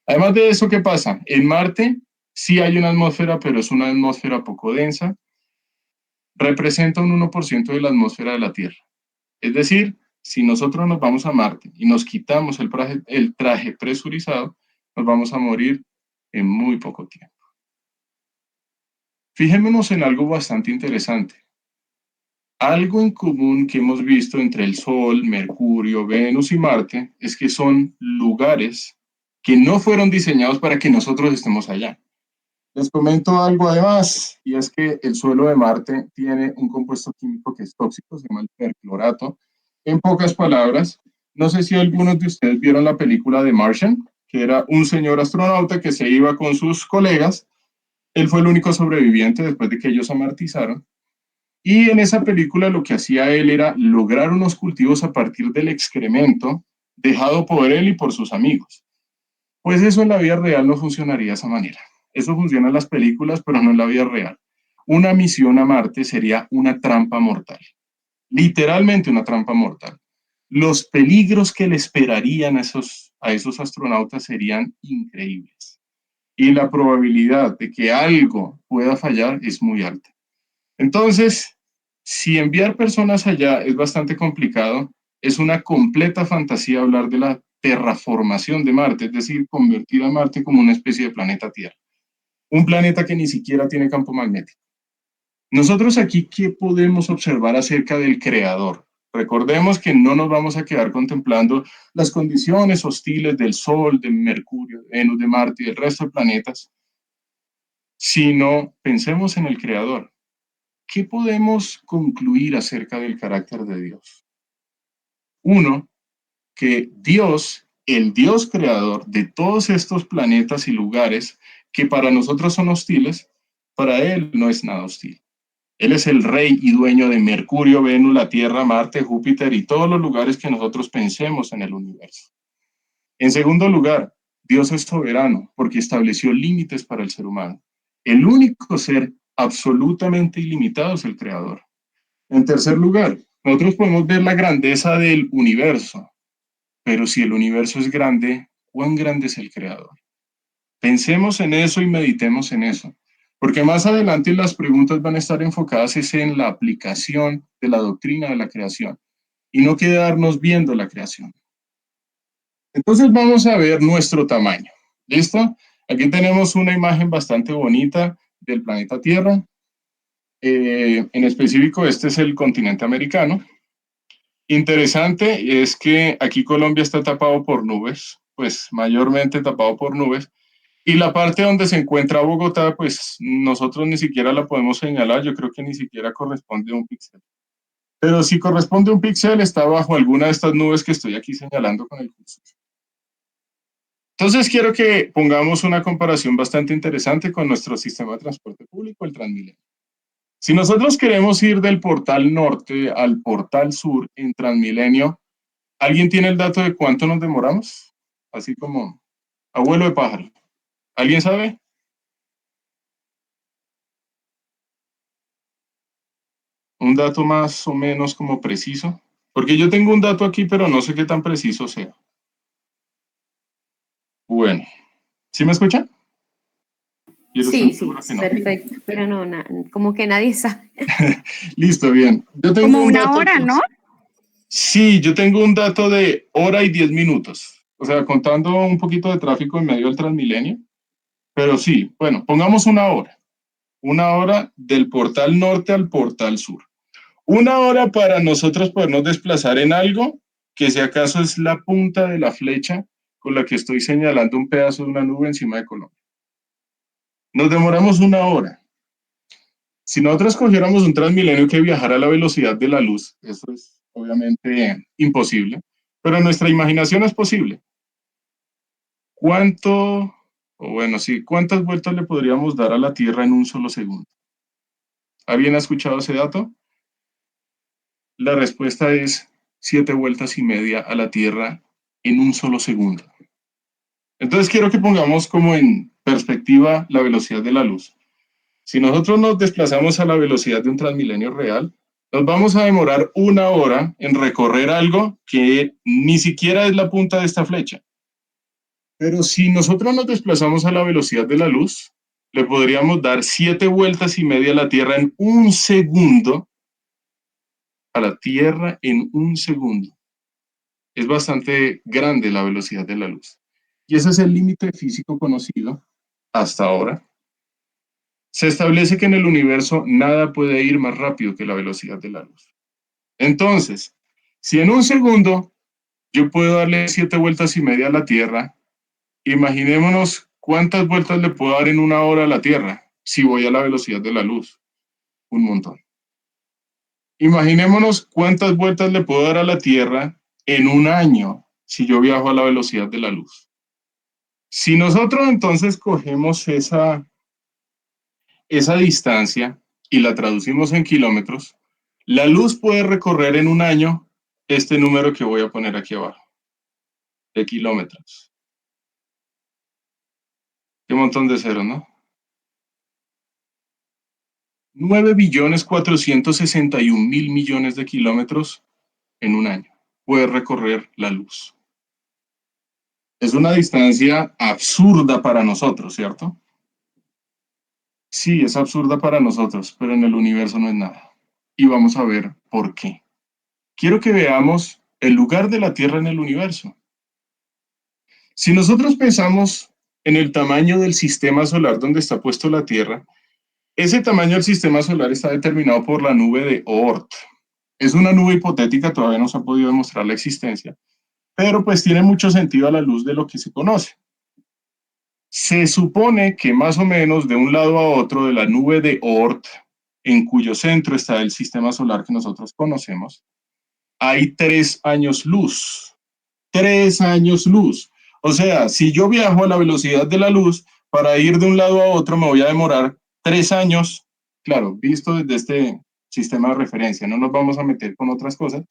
Además de eso, ¿qué pasa? En Marte sí hay una atmósfera, pero es una atmósfera poco densa. Representa un 1% de la atmósfera de la Tierra. Es decir, si nosotros nos vamos a Marte y nos quitamos el traje presurizado, nos vamos a morir en muy poco tiempo. Fijémonos en algo bastante interesante. Algo en común que hemos visto entre el Sol, Mercurio, Venus y Marte es que son lugares que no fueron diseñados para que nosotros estemos allá. Les comento algo además, y es que el suelo de Marte tiene un compuesto químico que es tóxico, se llama el perclorato. En pocas palabras, no sé si algunos de ustedes vieron la película de Martian, que era un señor astronauta que se iba con sus colegas. Él fue el único sobreviviente después de que ellos amartizaron. Y en esa película lo que hacía él era lograr unos cultivos a partir del excremento dejado por él y por sus amigos. Pues eso en la vida real no funcionaría de esa manera. Eso funciona en las películas, pero no en la vida real. Una misión a Marte sería una trampa mortal. Literalmente una trampa mortal. Los peligros que le esperarían a esos astronautas serían increíbles. Y la probabilidad de que algo pueda fallar es muy alta. Entonces, si enviar personas allá es bastante complicado, es una completa fantasía hablar de la terraformación de Marte, es decir, convertir a Marte como una especie de planeta Tierra. Un planeta que ni siquiera tiene campo magnético. Nosotros aquí, ¿qué podemos observar acerca del creador? Recordemos que no nos vamos a quedar contemplando las condiciones hostiles del Sol, de Mercurio, de Venus, de Marte y del resto de planetas, sino pensemos en el creador. ¿Qué podemos concluir acerca del carácter de Dios? Uno, que Dios, el Dios creador de todos estos planetas y lugares que para nosotros son hostiles, para Él no es nada hostil. Él es el rey y dueño de Mercurio, Venus, la Tierra, Marte, Júpiter y todos los lugares que nosotros pensemos en el universo. En segundo lugar, Dios es soberano porque estableció límites para el ser humano. El único ser absolutamente ilimitado es el creador. En tercer lugar, nosotros podemos ver la grandeza del universo. pero si el universo es grande, ¿cuán grande es el creador? Pensemos en eso y meditemos en eso, porque más adelante las preguntas van a estar enfocadas en la aplicación de la doctrina de la creación y no quedarnos viendo la creación. Entonces vamos a ver nuestro tamaño. ¿Listo? Aquí tenemos una imagen bastante bonita del planeta Tierra. En específico, este es el continente americano. Interesante es que aquí Colombia está tapado por nubes, pues mayormente tapado por nubes, y la parte donde se encuentra Bogotá, pues nosotros ni siquiera la podemos señalar, yo creo que ni siquiera corresponde a un píxel. Pero si corresponde a un píxel, está bajo alguna de estas nubes que estoy aquí señalando con el cursor. Entonces quiero que pongamos una comparación bastante interesante con nuestro sistema de transporte público, el Transmilenio. Si nosotros queremos ir del portal norte al portal sur en Transmilenio, ¿alguien tiene el dato de cuánto nos demoramos? Así como abuelo de pájaro. ¿Alguien sabe? Un dato más o menos como preciso. Porque yo tengo un dato aquí, pero no sé qué tan preciso sea. Bueno, ¿sí me escuchan? Sí, sí, perfecto, pero no, como que nadie sabe. Listo, bien. Yo tengo Como un una dato hora, aquí. ¿no? Sí, yo tengo un dato de hora y 10 minutos. O sea, contando un poquito de tráfico en medio del Transmilenio. Pero sí, bueno, pongamos una hora. Una hora del portal norte al portal sur. Una hora para nosotros podernos desplazar en algo que si acaso es la punta de la flecha con la que estoy señalando un pedazo de una nube encima de Colombia. Nos demoramos una hora. Si nosotros cogiéramos un Transmilenio que viajara a la velocidad de la luz, eso es obviamente imposible, pero nuestra imaginación es posible. ¿Cuántas vueltas le podríamos dar a la Tierra en un solo segundo? ¿Alguien ha escuchado ese dato? La respuesta es 7 vueltas y media a la Tierra en un solo segundo. Entonces quiero que pongamos como en perspectiva la velocidad de la luz. Si nosotros nos desplazamos a la velocidad de un Transmilenio real, nos vamos a demorar una hora en recorrer algo que ni siquiera es la punta de esta flecha. Pero si nosotros nos desplazamos a la velocidad de la luz, le podríamos dar 7 vueltas y media a la Tierra en un segundo. A la Tierra en un segundo. Es bastante grande la velocidad de la luz. Y ese es el límite físico conocido hasta ahora. Se establece que en el universo nada puede ir más rápido que la velocidad de la luz. Entonces, si en un segundo yo puedo darle 7 vueltas y media a la Tierra, imaginémonos cuántas vueltas le puedo dar en una hora a la Tierra si voy a la velocidad de la luz. Un montón. Imaginémonos cuántas vueltas le puedo dar a la Tierra en un año si yo viajo a la velocidad de la luz. Si nosotros entonces cogemos esa distancia y la traducimos en kilómetros, la luz puede recorrer en un año este número que voy a poner aquí abajo, de kilómetros. Qué montón de ceros, ¿no? 9.461.000.000.000 de kilómetros en un año puede recorrer la luz. Es una distancia absurda para nosotros, ¿cierto? Sí, es absurda para nosotros, pero en el universo no es nada. Y vamos a ver por qué. Quiero que veamos el lugar de la Tierra en el universo. Si nosotros pensamos en el tamaño del sistema solar donde está puesto la Tierra, ese tamaño del sistema solar está determinado por la nube de Oort. Es una nube hipotética, todavía no se ha podido demostrar la existencia, pero pues tiene mucho sentido a la luz de lo que se conoce. Se supone que más o menos de un lado a otro de la nube de Oort, en cuyo centro está el sistema solar que nosotros conocemos, hay 3 años luz. 3 años luz. O sea, si yo viajo a la velocidad de la luz, para ir de un lado a otro me voy a demorar 3 años, claro, visto desde este sistema de referencia, no nos vamos a meter con otras cosas,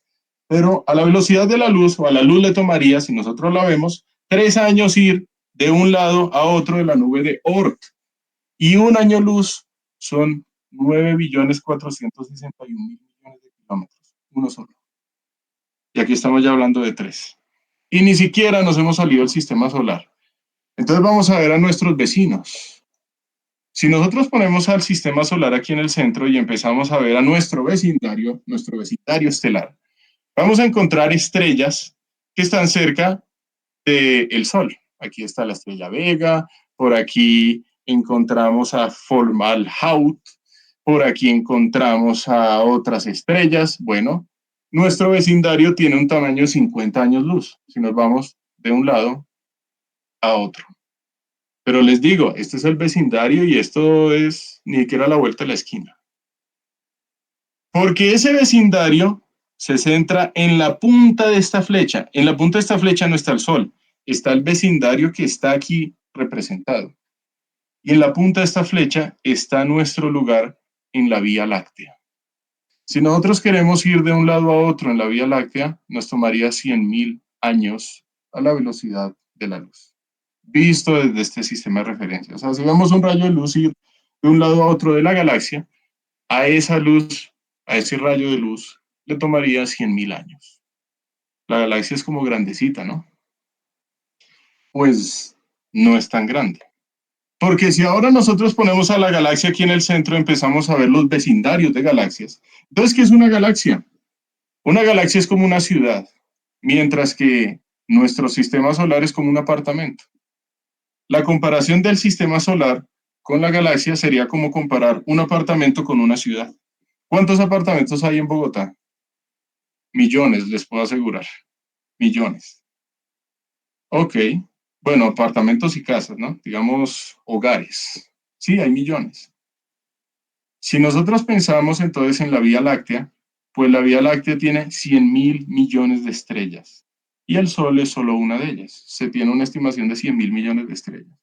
pero a la velocidad de la luz o a la luz le tomaría, si nosotros la vemos, 3 años ir de un lado a otro de la nube de Oort. Y un año luz son 9.461.000.000.000 de kilómetros, uno solo. Y aquí estamos ya hablando de 3. y ni siquiera nos hemos salido del sistema solar. Entonces vamos a ver a nuestros vecinos. Si nosotros ponemos al sistema solar aquí en el centro y empezamos a ver a nuestro vecindario estelar, vamos a encontrar estrellas que están cerca del Sol. Aquí está la estrella Vega, por aquí encontramos a Fomalhaut, por aquí encontramos a otras estrellas. Bueno, nuestro vecindario tiene un tamaño de 50 años luz, si nos vamos de un lado a otro. Pero les digo, este es el vecindario y esto es ni siquiera a la vuelta de la esquina. Porque ese vecindario se centra en la punta de esta flecha. En la punta de esta flecha no está el Sol, está el vecindario que está aquí representado. Y en la punta de esta flecha está nuestro lugar en la Vía Láctea. Si nosotros queremos ir de un lado a otro en la Vía Láctea, nos tomaría 100.000 años a la velocidad de la luz, visto desde este sistema de referencia. O sea, si vemos un rayo de luz ir de un lado a otro de la galaxia, a esa luz, a ese rayo de luz, le tomaría 100.000 años. La galaxia es como grandecita, ¿no? Pues no es tan grande. Porque si ahora nosotros ponemos a la galaxia aquí en el centro, empezamos a ver los vecindarios de galaxias. Entonces, ¿qué es una galaxia? Una galaxia es como una ciudad, mientras que nuestro sistema solar es como un apartamento. La comparación del sistema solar con la galaxia sería como comparar un apartamento con una ciudad. ¿Cuántos apartamentos hay en Bogotá? Millones, les puedo asegurar. Millones. Ok. Bueno, apartamentos y casas, ¿no? Digamos, hogares. Sí, hay millones. Si nosotros pensamos entonces en la Vía Láctea, pues la Vía Láctea tiene 100.000 millones de estrellas. Y el Sol es solo una de ellas. Se tiene una estimación de 100.000 millones de estrellas.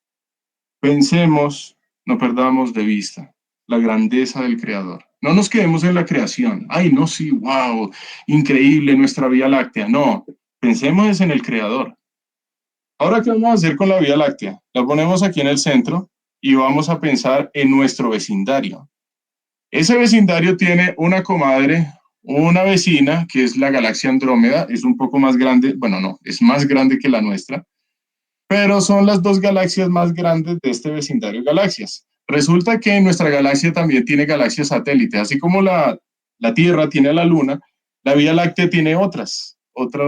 Pensemos, no perdamos de vista la grandeza del Creador. No nos quedemos en la creación. Ay, no, sí, wow, increíble nuestra Vía Láctea. No, pensemos en el Creador. Ahora, ¿qué vamos a hacer con la Vía Láctea? La ponemos aquí en el centro y vamos a pensar en nuestro vecindario. Ese vecindario tiene una comadre, una vecina, que es la galaxia Andrómeda, es un poco más grande, bueno, no, es más grande que la nuestra, pero son las dos galaxias más grandes de este vecindario de galaxias. Resulta que nuestra galaxia también tiene galaxias satélites, así como la Tierra tiene la Luna, la Vía Láctea tiene otros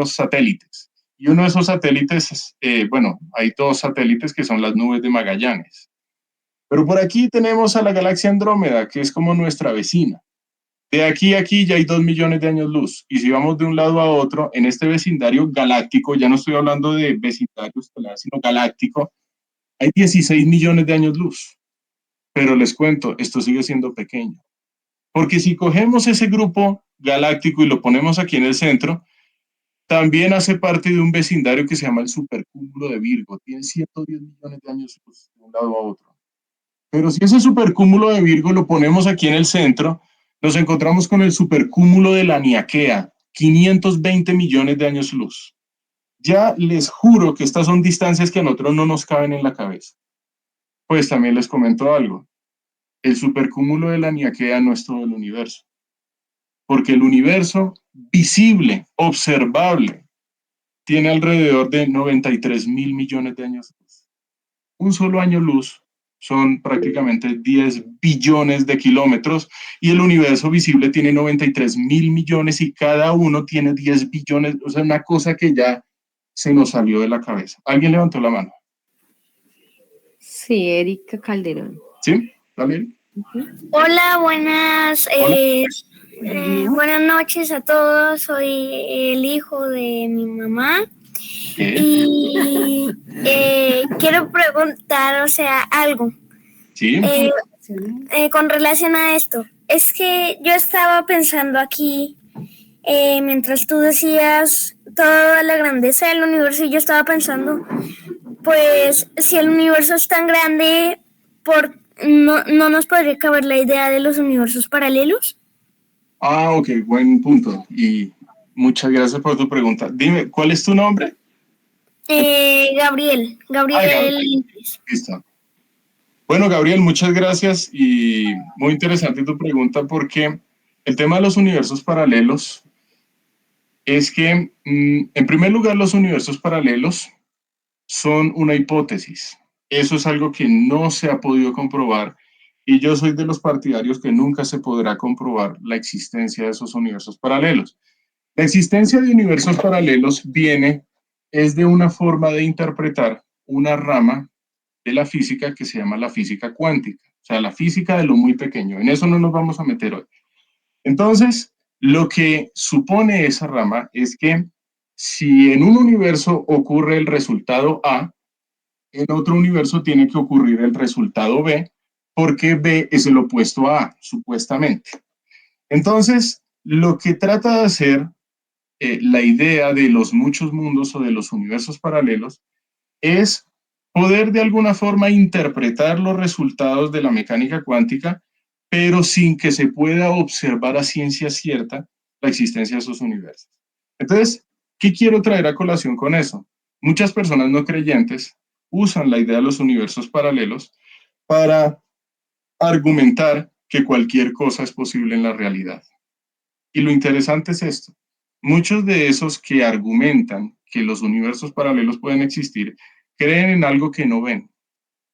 satélites. Y uno de esos satélites, bueno, hay dos satélites que son las nubes de Magallanes. Pero por aquí tenemos a la galaxia Andrómeda, que es como nuestra vecina. De aquí a aquí ya hay 2 millones de años luz. Y si vamos de un lado a otro, en este vecindario galáctico, ya no estoy hablando de vecindario estelar, sino galáctico, hay 16 millones de años luz. Pero les cuento, esto sigue siendo pequeño. Porque si cogemos ese grupo galáctico y lo ponemos aquí en el centro, también hace parte de un vecindario que se llama el supercúmulo de Virgo. Tiene 110 millones de años luz de un lado a otro. Pero si ese supercúmulo de Virgo lo ponemos aquí en el centro, nos encontramos con el supercúmulo de la Niaquea, 520 millones de años luz. Ya les juro que estas son distancias que a nosotros no nos caben en la cabeza. Pues también les comento algo. El supercúmulo de la Niaquea no es todo el universo. Porque el universo visible, observable, tiene alrededor de 93.000 millones de años luz. Un solo año luz son prácticamente 10 billones de kilómetros y el universo visible tiene 93.000 millones y cada uno tiene 10 billones, o sea, una cosa que ya se nos salió de la cabeza. ¿Alguien levantó la mano? Sí, Erika Calderón. ¿Sí? ¿También? Hola, buenas, buenas noches a todos. Soy el hijo de mi mamá y quiero preguntar, o sea, algo. Sí. Con relación a esto. Es que yo estaba pensando aquí, mientras tú decías toda la grandeza del universo, y yo estaba pensando, pues, si el universo es tan grande, ¿no nos podría caber la idea de los universos paralelos? Ah, ok, buen punto. Y muchas gracias por tu pregunta. Dime, ¿cuál es tu nombre? Gabriel. Listo. Bueno, Gabriel, muchas gracias y muy interesante tu pregunta porque el tema de los universos paralelos es que, en primer lugar, los universos paralelos son una hipótesis. Eso es algo que no se ha podido comprobar y yo soy de los partidarios que nunca se podrá comprobar la existencia de esos universos paralelos. La existencia de universos paralelos es de una forma de interpretar una rama de la física que se llama la física cuántica, o sea, la física de lo muy pequeño. En eso no nos vamos a meter hoy. Entonces, lo que supone esa rama es que si en un universo ocurre el resultado A, en otro universo tiene que ocurrir el resultado B, porque B es el opuesto a A, supuestamente. Entonces, lo que trata de hacer la idea de los muchos mundos o de los universos paralelos es poder de alguna forma interpretar los resultados de la mecánica cuántica, pero sin que se pueda observar a ciencia cierta la existencia de esos universos. Entonces, ¿qué quiero traer a colación con eso? Muchas personas no creyentes usan la idea de los universos paralelos para argumentar que cualquier cosa es posible en la realidad. Y lo interesante es esto. Muchos de esos que argumentan que los universos paralelos pueden existir creen en algo que no ven,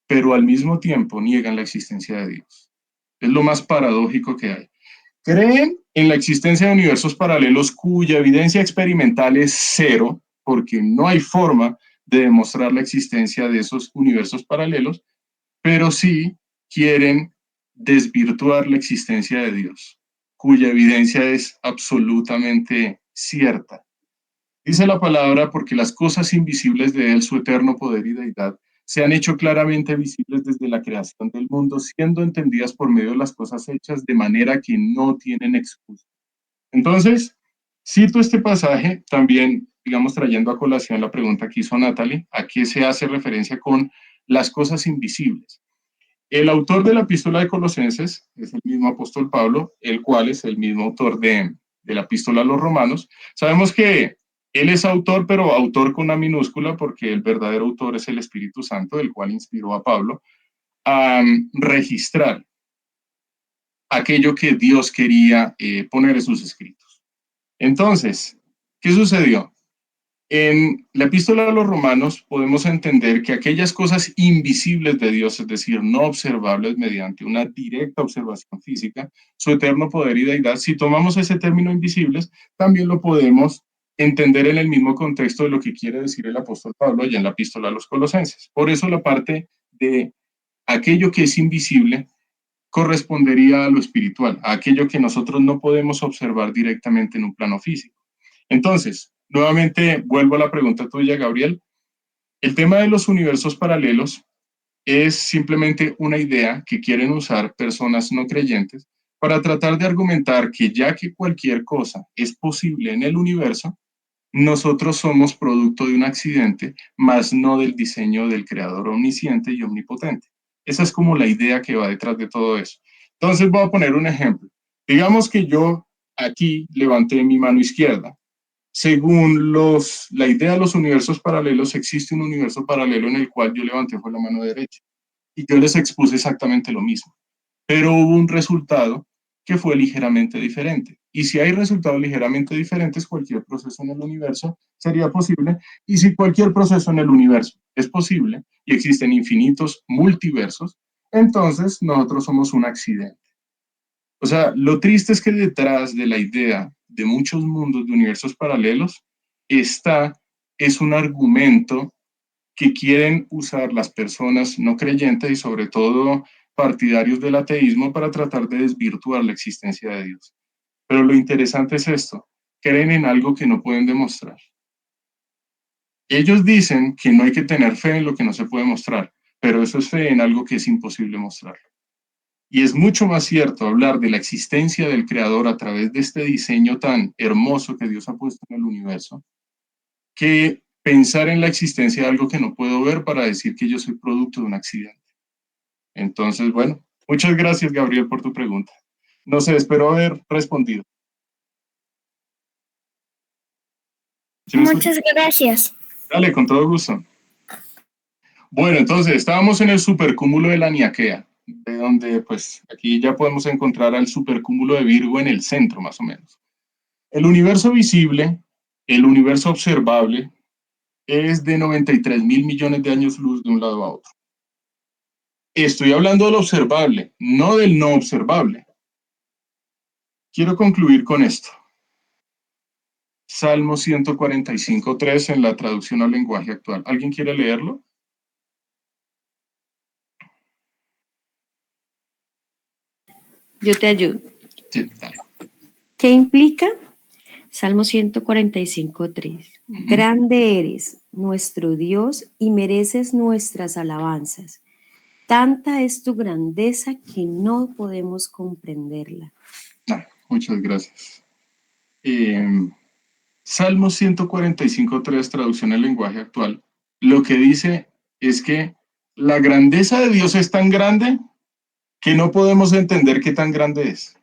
pero al mismo tiempo niegan la existencia de Dios. Es lo más paradójico que hay. Creen en la existencia de universos paralelos cuya evidencia experimental es cero, porque no hay forma de demostrar la existencia de esos universos paralelos, pero sí quieren desvirtuar la existencia de Dios, cuya evidencia es absolutamente cierta. Dice la palabra, porque las cosas invisibles de Él, su eterno poder y deidad, se han hecho claramente visibles desde la creación del mundo, siendo entendidas por medio de las cosas hechas, de manera que no tienen excusa. Entonces, cito este pasaje también, digamos, trayendo a colación la pregunta que hizo Natalie, a qué se hace referencia con las cosas invisibles. El autor de la epístola de Colosenses es el mismo apóstol Pablo, el cual es el mismo autor de la epístola a los Romanos. Sabemos que él es autor, pero autor con una minúscula, porque el verdadero autor es el Espíritu Santo, el cual inspiró a Pablo a registrar aquello que Dios quería poner en sus escritos. Entonces, ¿qué sucedió? En la epístola a los Romanos podemos entender que aquellas cosas invisibles de Dios, es decir, no observables mediante una directa observación física, su eterno poder y deidad, si tomamos ese término invisibles, también lo podemos entender en el mismo contexto de lo que quiere decir el apóstol Pablo allá en la epístola a los Colosenses. Por eso la parte de aquello que es invisible correspondería a lo espiritual, a aquello que nosotros no podemos observar directamente en un plano físico. Entonces, nuevamente vuelvo a la pregunta tuya, Gabriel. El tema de los universos paralelos es simplemente una idea que quieren usar personas no creyentes para tratar de argumentar que ya que cualquier cosa es posible en el universo, nosotros somos producto de un accidente, más no del diseño del creador omnisciente y omnipotente. Esa es como la idea que va detrás de todo eso. Entonces voy a poner un ejemplo. Digamos que yo aquí levanté mi mano izquierda. Según la idea de los universos paralelos, existe un universo paralelo en el cual yo levanté con la mano derecha. Y yo les expuse exactamente lo mismo. Pero hubo un resultado que fue ligeramente diferente. Y si hay resultados ligeramente diferentes, cualquier proceso en el universo sería posible. Y si cualquier proceso en el universo es posible y existen infinitos multiversos, entonces nosotros somos un accidente. O sea, lo triste es que detrás de la idea de muchos mundos de universos paralelos es un argumento que quieren usar las personas no creyentes y sobre todo partidarios del ateísmo para tratar de desvirtuar la existencia de Dios. Pero lo interesante es esto, creen en algo que no pueden demostrar. Ellos dicen que no hay que tener fe en lo que no se puede mostrar, pero eso es fe en algo que es imposible mostrarlo. Y es mucho más cierto hablar de la existencia del Creador a través de este diseño tan hermoso que Dios ha puesto en el universo, que pensar en la existencia de algo que no puedo ver para decir que yo soy producto de un accidente. Entonces, bueno, muchas gracias, Gabriel, por tu pregunta. No sé, espero haber respondido. ¿Sí muchas gracias. Dale, con todo gusto. Bueno, entonces, estábamos en el supercúmulo de la Niaquea, de donde, pues, aquí ya podemos encontrar al supercúmulo de Virgo en el centro, más o menos. El universo visible el universo observable es de 93.000 millones de años luz de un lado a otro. Estoy hablando del observable, no del no observable. Quiero concluir con esto. Salmo 145:3 en la traducción al lenguaje actual. ¿Alguien quiere leerlo? Yo te ayudo. Sí, dale. ¿Qué implica? Salmo 145:3. Grande eres, nuestro Dios, y mereces nuestras alabanzas. Tanta es tu grandeza que no podemos comprenderla. Muchas gracias. Salmo 145:3, traducción al lenguaje actual, lo que dice es que la grandeza de Dios es tan grande que no podemos entender qué tan grande es.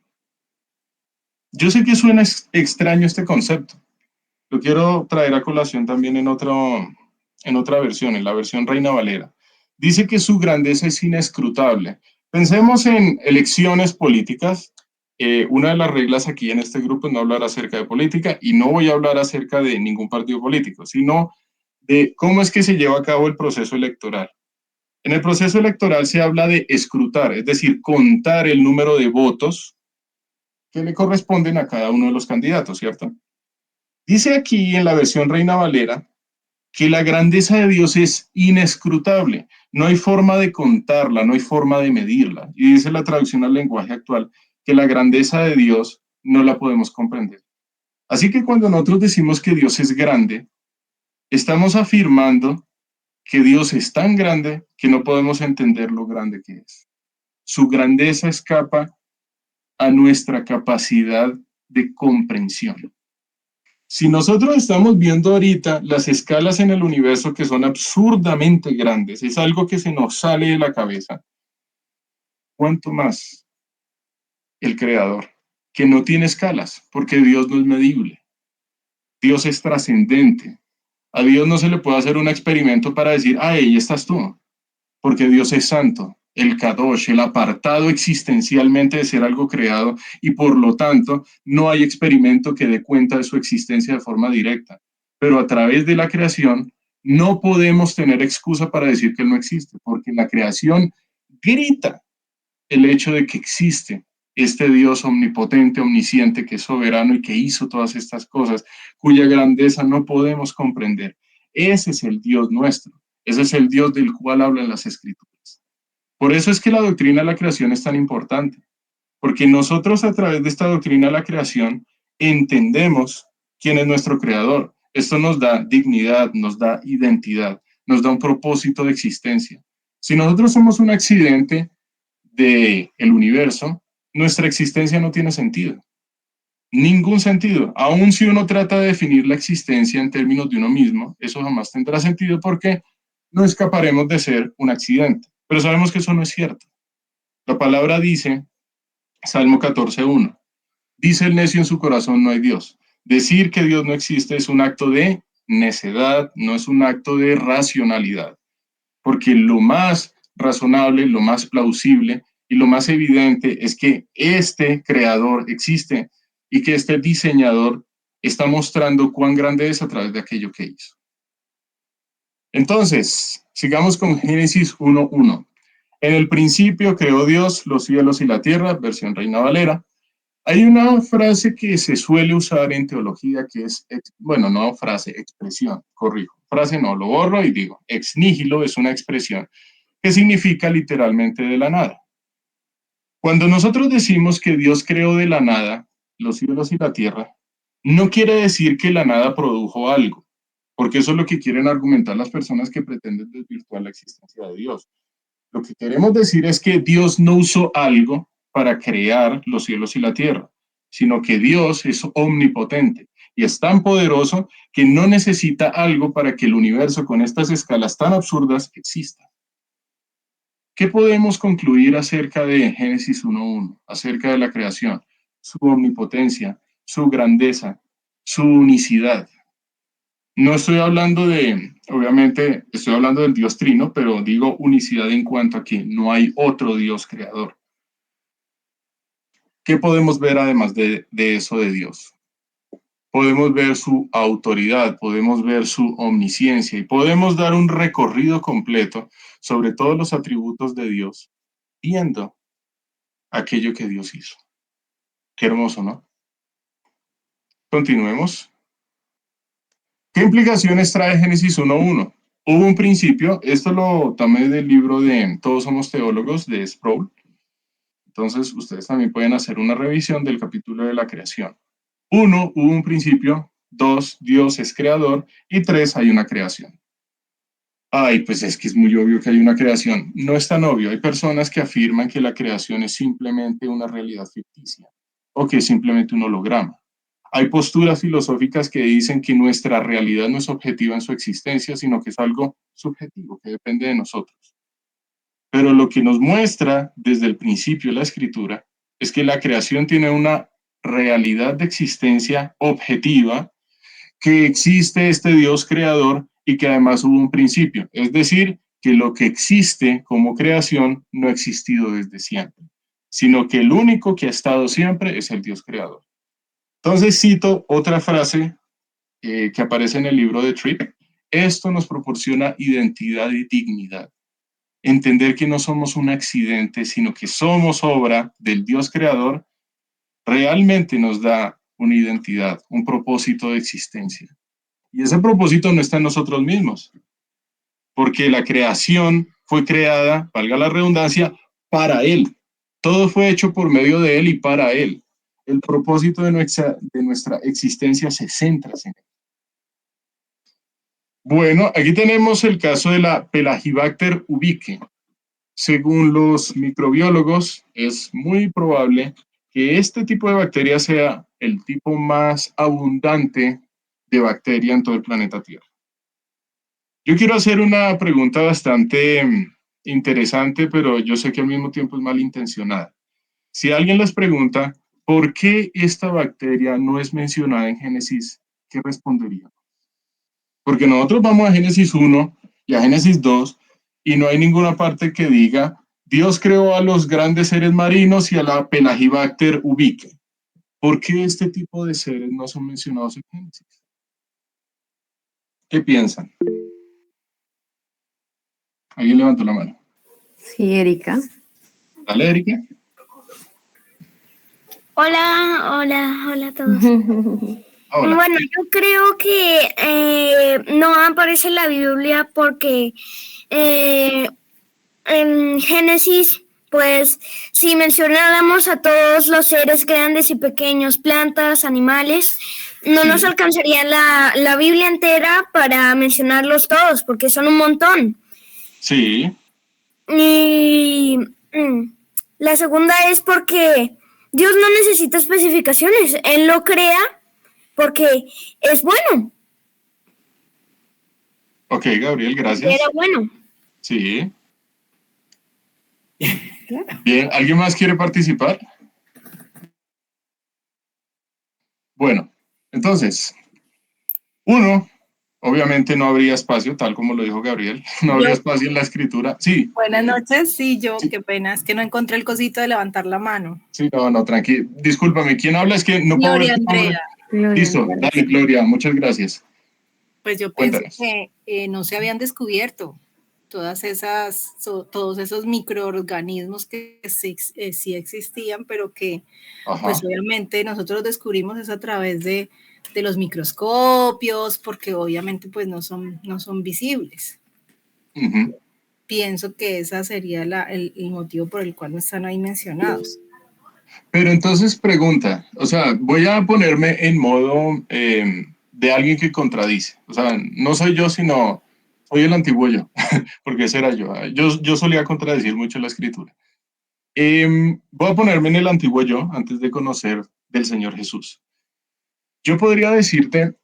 Yo sé que suena extraño este concepto. Lo quiero traer a colación también en otra versión, en la versión Reina Valera. Dice que su grandeza es inescrutable. Pensemos en elecciones políticas. Una de las reglas aquí en este grupo es no hablar acerca de política, y no voy a hablar acerca de ningún partido político, sino de cómo es que se lleva a cabo el proceso electoral. En el proceso electoral se habla de escrutar, es decir, contar el número de votos que le corresponden a cada uno de los candidatos, ¿cierto? Dice aquí en la versión Reina Valera que la grandeza de Dios es inescrutable, no hay forma de contarla, no hay forma de medirla. Y dice la traducción al lenguaje actual que la grandeza de Dios no la podemos comprender. Así que cuando nosotros decimos que Dios es grande, estamos afirmando que Dios es tan grande que no podemos entender lo grande que es. Su grandeza escapa a nuestra capacidad de comprensión. Si nosotros estamos viendo ahorita las escalas en el universo que son absurdamente grandes, es algo que se nos sale de la cabeza, ¿cuánto más el Creador, que no tiene escalas, porque Dios no es medible? Dios es trascendente. A Dios no se le puede hacer un experimento para decir, ahí estás tú, porque Dios es santo, el Kadosh, el apartado existencialmente de ser algo creado, y por lo tanto no hay experimento que dé cuenta de su existencia de forma directa. Pero a través de la creación no podemos tener excusa para decir que Él no existe, porque la creación grita el hecho de que existe este Dios omnipotente, omnisciente, que es soberano y que hizo todas estas cosas, cuya grandeza no podemos comprender. Ese es el Dios nuestro. Ese es el Dios del cual hablan las Escrituras. Por eso es que la doctrina de la creación es tan importante, porque nosotros a través de esta doctrina de la creación entendemos quién es nuestro creador. Esto nos da dignidad, nos da identidad, nos da un propósito de existencia. Si nosotros somos un accidente del universo, nuestra existencia no tiene sentido. Ningún sentido. Aun si uno trata de definir la existencia en términos de uno mismo, eso jamás tendrá sentido porque no escaparemos de ser un accidente. Pero sabemos que eso no es cierto. La palabra dice, Salmo 14:1, dice el necio en su corazón, no hay Dios. Decir que Dios no existe es un acto de necedad, no es un acto de racionalidad. Porque lo más razonable, lo más plausible y lo más evidente es que este creador existe y que este diseñador está mostrando cuán grande es a través de aquello que hizo. Entonces, sigamos con Génesis 1:1. En el principio creó Dios los cielos y la tierra, versión Reina Valera. Hay una frase que se suele usar en teología que es, bueno, no frase, expresión, corrijo. Frase no, lo borro y digo, ex nihilo es una expresión que significa literalmente de la nada. Cuando nosotros decimos que Dios creó de la nada los cielos y la tierra, no quiere decir que la nada produjo algo, porque eso es lo que quieren argumentar las personas que pretenden desvirtuar la existencia de Dios. Lo que queremos decir es que Dios no usó algo para crear los cielos y la tierra, sino que Dios es omnipotente y es tan poderoso que no necesita algo para que el universo con estas escalas tan absurdas exista. ¿Qué podemos concluir acerca de Génesis 1:1, acerca de la creación? Su omnipotencia, su grandeza, su unicidad. No estoy hablando obviamente, estoy hablando del Dios Trino, pero digo unicidad en cuanto a que no hay otro Dios creador. ¿Qué podemos ver además de eso de Dios? podemos ver su autoridad, podemos ver su omnisciencia y podemos dar un recorrido completo sobre todos los atributos de Dios, viendo aquello que Dios hizo. Qué hermoso, ¿no? Continuemos. ¿Qué implicaciones trae Génesis 1:1? Hubo un principio, esto lo tomé del libro de Todos somos teólogos de Sproul. Entonces, ustedes también pueden hacer una revisión del capítulo de la creación. 1, hubo un principio. 2, Dios es creador. Y 3, hay una creación. Ay, pues es que es muy obvio que hay una creación. No es tan obvio. Hay personas que afirman que la creación es simplemente una realidad ficticia o que es simplemente un holograma. Hay posturas filosóficas que dicen que nuestra realidad no es objetiva en su existencia, sino que es algo subjetivo, que depende de nosotros. Pero lo que nos muestra desde el principio la Escritura es que la creación tiene una realidad de existencia objetiva, que existe este Dios creador y que además hubo un principio. Es decir, que lo que existe como creación no ha existido desde siempre, sino que el único que ha estado siempre es el Dios creador. Entonces cito otra frase que aparece en el libro de Tripp. Esto nos proporciona identidad y dignidad. Entender que no somos un accidente, sino que somos obra del Dios creador, realmente nos da una identidad, un propósito de existencia. Y ese propósito no está en nosotros mismos, porque la creación fue creada, valga la redundancia, para Él. Todo fue hecho por medio de Él y para Él. El propósito de nuestra existencia se centra en Él. Bueno, aquí tenemos el caso de la Pelagibacter ubique. Según los microbiólogos, es muy probable que este tipo de bacteria sea el tipo más abundante de bacteria en todo el planeta Tierra. Yo quiero hacer una pregunta bastante interesante, pero yo sé que al mismo tiempo es malintencionada. Si alguien les pregunta, ¿por qué esta bacteria no es mencionada en Génesis? ¿Qué responderían? Porque nosotros vamos a Génesis 1 y a Génesis 2 y no hay ninguna parte que diga Dios creó a los grandes seres marinos y a la Pelagibacter ubique. ¿Por qué este tipo de seres no son mencionados en Génesis? ¿Qué piensan? ¿Alguien levantó la mano? Sí, Erika. ¿Dale, Erika? Hola a todos. Hola. Bueno, yo creo que no aparece en la Biblia porque en Génesis, pues, si mencionáramos a todos los seres grandes y pequeños, plantas, animales, no nos alcanzaría la Biblia entera para mencionarlos todos, porque son un montón. Sí. Y la segunda es porque Dios no necesita especificaciones, Él lo crea porque es bueno. Ok, Gabriel, gracias. Era bueno. Sí. Bien, ¿alguien más quiere participar? Bueno, entonces, obviamente no habría espacio, tal como lo dijo Gabriel, no habría espacio en la escritura. Sí. Buenas noches, sí, qué pena, es que no encontré el cosito de levantar la mano. Sí, no, tranquilo. Discúlpame, ¿quién habla? Es que no puedo ver. Andrea. Listo, dale, Gloria, muchas gracias. Pues yo pienso que no se habían descubierto todos esos microorganismos que sí existían, pero que pues obviamente nosotros descubrimos es a través de los microscopios, porque obviamente pues no son visibles. Pienso que ese sería el motivo por el cual no están ahí mencionados. Pero entonces pregunta, o sea, voy a ponerme en modo de alguien que contradice. O sea, no soy yo, sino soy el antiguo yo, porque ese era yo. Yo solía contradecir mucho la escritura. Voy a ponerme en el antiguo yo antes de conocer del Señor Jesús. Yo podría decirte,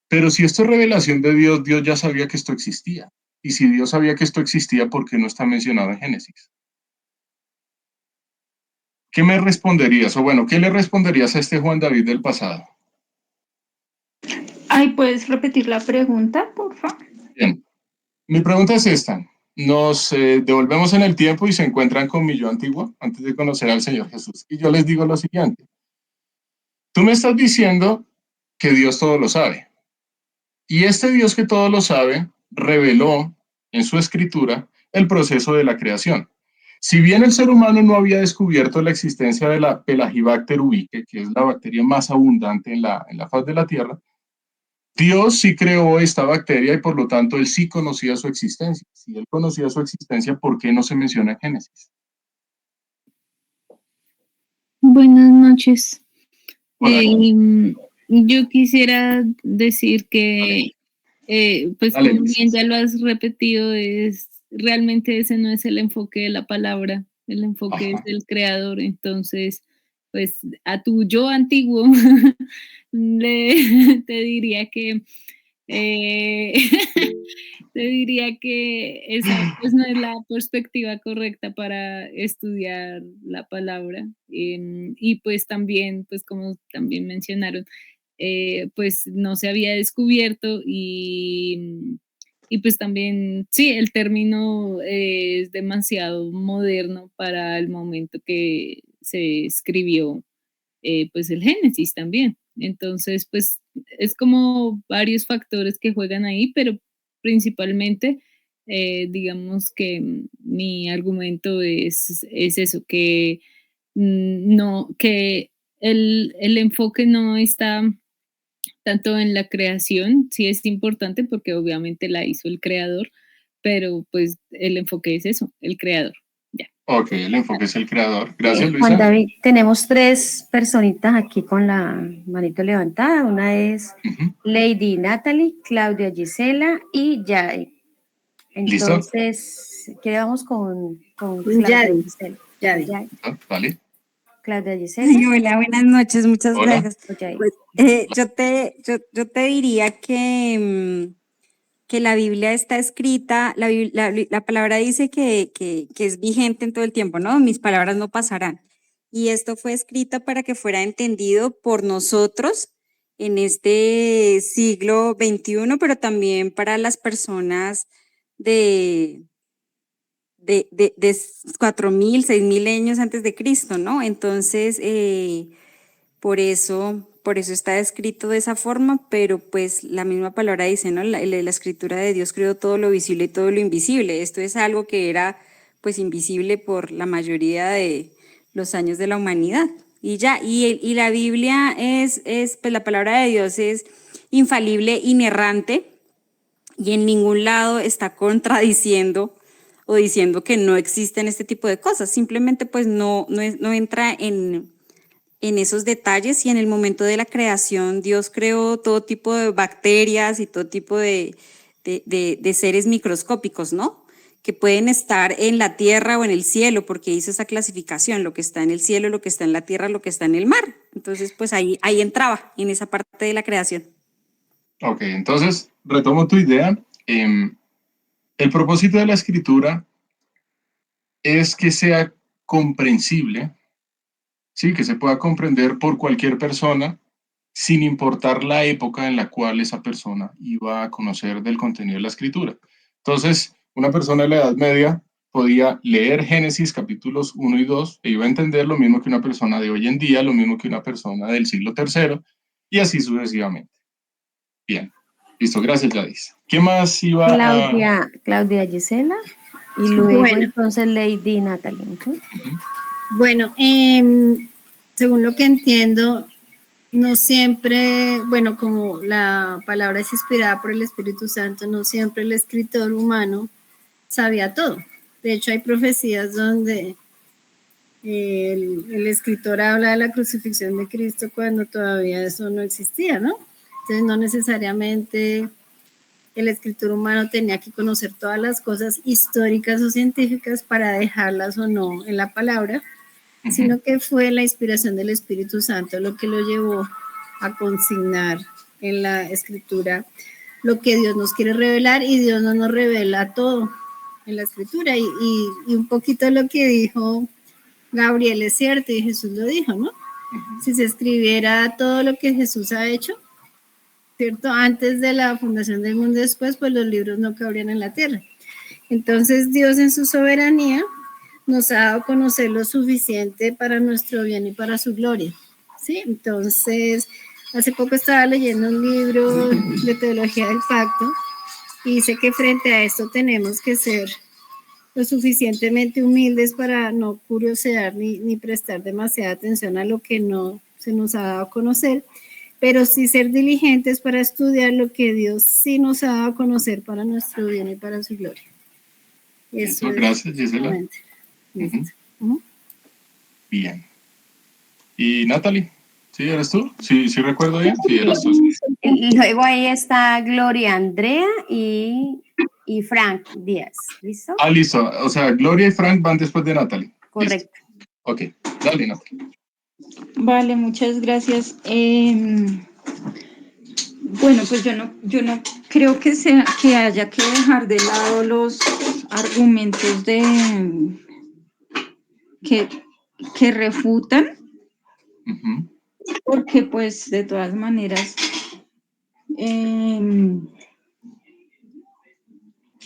pero si esto es revelación de Dios, Dios ya sabía que esto existía. Y si Dios sabía que esto existía, ¿por qué no está mencionado en Génesis? ¿Qué me responderías? O bueno, ¿qué le responderías a este Juan David del pasado? Ay, ¿puedes repetir la pregunta, por favor? Bien. Mi pregunta es esta. Nos devolvemos en el tiempo y se encuentran con mi yo antiguo antes de conocer al Señor Jesús. Y yo les digo lo siguiente. Tú me estás diciendo que Dios todo lo sabe. Y este Dios que todo lo sabe reveló en su escritura el proceso de la creación. Si bien el ser humano no había descubierto la existencia de la Pelagibacter ubique, que es la bacteria más abundante en la faz de la Tierra, Dios sí creó esta bacteria y por lo tanto él sí conocía su existencia. Si él conocía su existencia, ¿por qué no se menciona en Génesis? Buenas noches. Yo quisiera decir que, pues Dale, como bien ya lo has repetido, realmente ese no es el enfoque de la palabra, el enfoque es del creador. Entonces, pues a tu yo antiguo te diría que esa pues no es la perspectiva correcta para estudiar la palabra. Y pues también, pues como también mencionaron, pues no se había descubierto y pues también, sí, el término es demasiado moderno para el momento que se escribió pues el Génesis también. Entonces, pues es como varios factores que juegan ahí, pero principalmente, digamos que mi argumento es eso, que no, que el enfoque no está tanto en la creación, sí es importante porque obviamente la hizo el creador, pero pues el enfoque es eso, el creador. Ya. Ok, el enfoque es el creador. Gracias, Luisa. Juan David, tenemos 3 personitas aquí con la manito levantada. Una es Lady Natalie, Claudia Gisela y Yadi. Entonces, ¿qué vamos con Claudia Gisela? Yadi. Vale. Claudia Gisela. Hola, buenas noches, muchas Hola. gracias. Pues, yo te diría que la Biblia está escrita, la palabra dice que es vigente en todo el tiempo, ¿no? Mis palabras no pasarán. Y esto fue escrito para que fuera entendido por nosotros en este siglo XXI, pero también para las personas de 4.000, 6.000 años antes de Cristo, ¿no? Entonces, por eso está escrito de esa forma, pero pues la misma palabra dice, ¿no? La escritura de Dios creó todo lo visible y todo lo invisible. Esto es algo que era pues invisible por la mayoría de los años de la humanidad. Y ya, y la Biblia pues la palabra de Dios es infalible, inerrante, y en ningún lado está contradiciendo o diciendo que no existen este tipo de cosas. Simplemente pues no entra en esos detalles, y en el momento de la creación Dios creó todo tipo de bacterias y todo tipo de seres microscópicos, ¿no? Que pueden estar en la tierra o en el cielo, porque hizo esa clasificación, lo que está en el cielo, lo que está en la tierra, lo que está en el mar. Entonces, pues ahí entraba en esa parte de la creación. Ok, entonces retomo tu idea. El propósito de la escritura es que sea comprensible, sí, que se pueda comprender por cualquier persona, sin importar la época en la cual esa persona iba a conocer del contenido de la escritura. Entonces, una persona de la Edad Media podía leer Génesis capítulos 1 y 2 e iba a entender lo mismo que una persona de hoy en día, lo mismo que una persona del siglo III, y así sucesivamente. Bien, listo, gracias, Yadis. ¿Qué más iba Claudia Gisela y luego entonces Lady Natalie. Bueno, según lo que entiendo, no siempre, bueno, como la palabra es inspirada por el Espíritu Santo, no siempre el escritor humano sabía todo. De hecho, hay profecías donde el escritor habla de la crucifixión de Cristo cuando todavía eso no existía, ¿no? Entonces, no necesariamente el escritor humano tenía que conocer todas las cosas históricas o científicas para dejarlas o no en la palabra, sino que fue la inspiración del Espíritu Santo lo que lo llevó a consignar en la escritura lo que Dios nos quiere revelar, y Dios no nos revela todo en la escritura, y un poquito lo que dijo Gabriel es cierto, y Jesús lo dijo, ¿no? Si se escribiera todo lo que Jesús ha hecho, ¿cierto? Antes de la fundación del mundo, después, pues los libros no cabrían en la tierra. Entonces Dios en su soberanía nos ha dado a conocer lo suficiente para nuestro bien y para su gloria, ¿sí? Entonces, Hace poco estaba leyendo un libro de teología del pacto y dice que frente a esto tenemos que ser lo suficientemente humildes para no curiosear ni prestar demasiada atención a lo que no se nos ha dado a conocer, pero sí ser diligentes para estudiar lo que Dios sí nos ha dado a conocer para nuestro bien y para su gloria. Eso gracias, Gisela. Bien. ¿Y Natalie? ¿Sí eres tú? ¿Sí recuerdo bien? Sí, eres tú. Luego ahí está Gloria Andrea y Frank Díaz. ¿Listo? Listo. O sea, Gloria y Frank van después de Natalie. Correcto. Listo. Ok, dale, Natalie. Vale, muchas gracias. Bueno, pues yo no creo que haya que dejar de lado los argumentos que refutan, porque pues de todas maneras,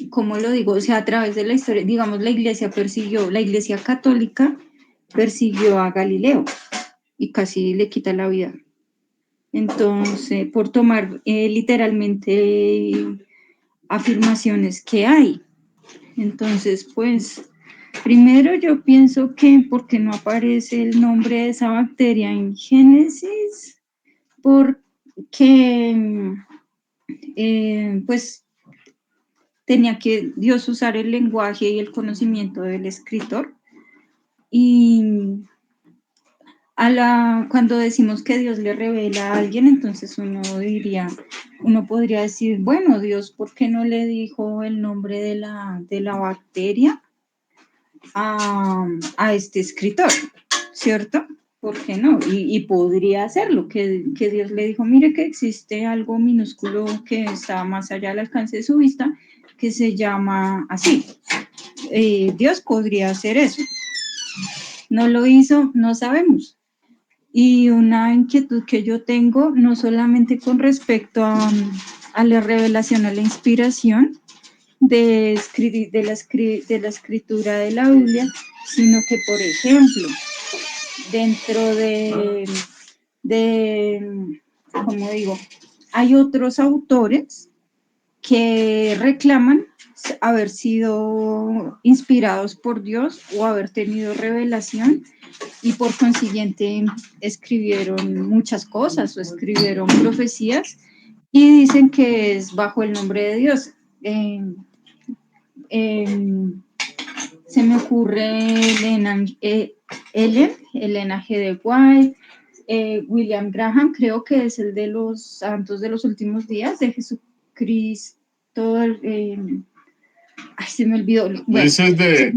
¿cómo lo digo? O sea, a través de la historia, digamos, la Iglesia Católica persiguió a Galileo y casi le quita la vida. Entonces, por tomar literalmente afirmaciones que hay. Entonces, pues, primero yo pienso que porque no aparece el nombre de esa bacteria en Génesis, porque, pues, tenía que Dios usar el lenguaje y el conocimiento del escritor. Y cuando decimos que Dios le revela a alguien, entonces uno podría decir, bueno, Dios, ¿por qué no le dijo el nombre de la bacteria a este escritor? ¿Cierto? ¿Por qué no? Y podría hacerlo, que Dios le dijo, mire que existe algo minúsculo que está más allá del alcance de su vista, que se llama así. Dios podría hacer eso. No lo hizo, no sabemos. Y una inquietud que yo tengo, no solamente con respecto a la revelación, a la inspiración de la escritura de la Biblia, sino que, por ejemplo, dentro ¿cómo digo? Hay otros autores que reclaman haber sido inspirados por Dios o haber tenido revelación y por consiguiente escribieron muchas cosas o escribieron profecías y dicen que es bajo el nombre de Dios. Se me ocurre Elena G. de White, William Graham, creo que es el de los santos de los últimos días, de Jesucristo. Se me olvidó.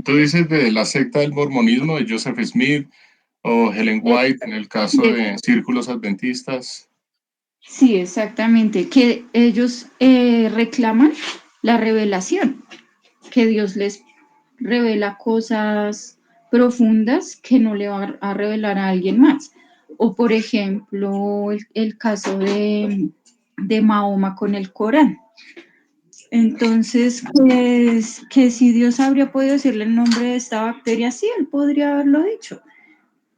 Tú dices de la secta del mormonismo de Joseph Smith o Ellen White en el caso de círculos adventistas. Sí, exactamente, que ellos reclaman la revelación, que Dios les revela cosas profundas que no le va a revelar a alguien más. O por ejemplo, el caso de Mahoma con el Corán. Entonces, pues, que si Dios habría podido decirle el nombre de esta bacteria, sí, él podría haberlo dicho.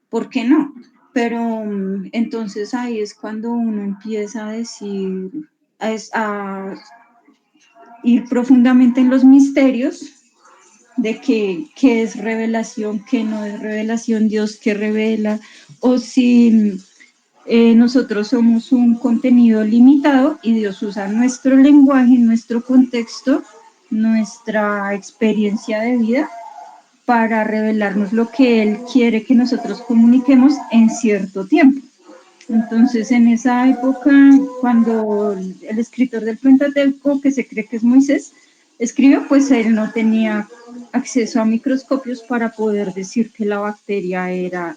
¿Por qué no? Pero entonces ahí es cuando uno empieza a decir, a ir profundamente en los misterios de qué es revelación, qué no es revelación, Dios qué revela, o si nosotros somos un contenido limitado y Dios usa nuestro lenguaje, nuestro contexto, nuestra experiencia de vida para revelarnos lo que Él quiere que nosotros comuniquemos en cierto tiempo. Entonces, en esa época, cuando el escritor del Pentateuco, que se cree que es Moisés, escribió, pues él no tenía acceso a microscopios para poder decir que la bacteria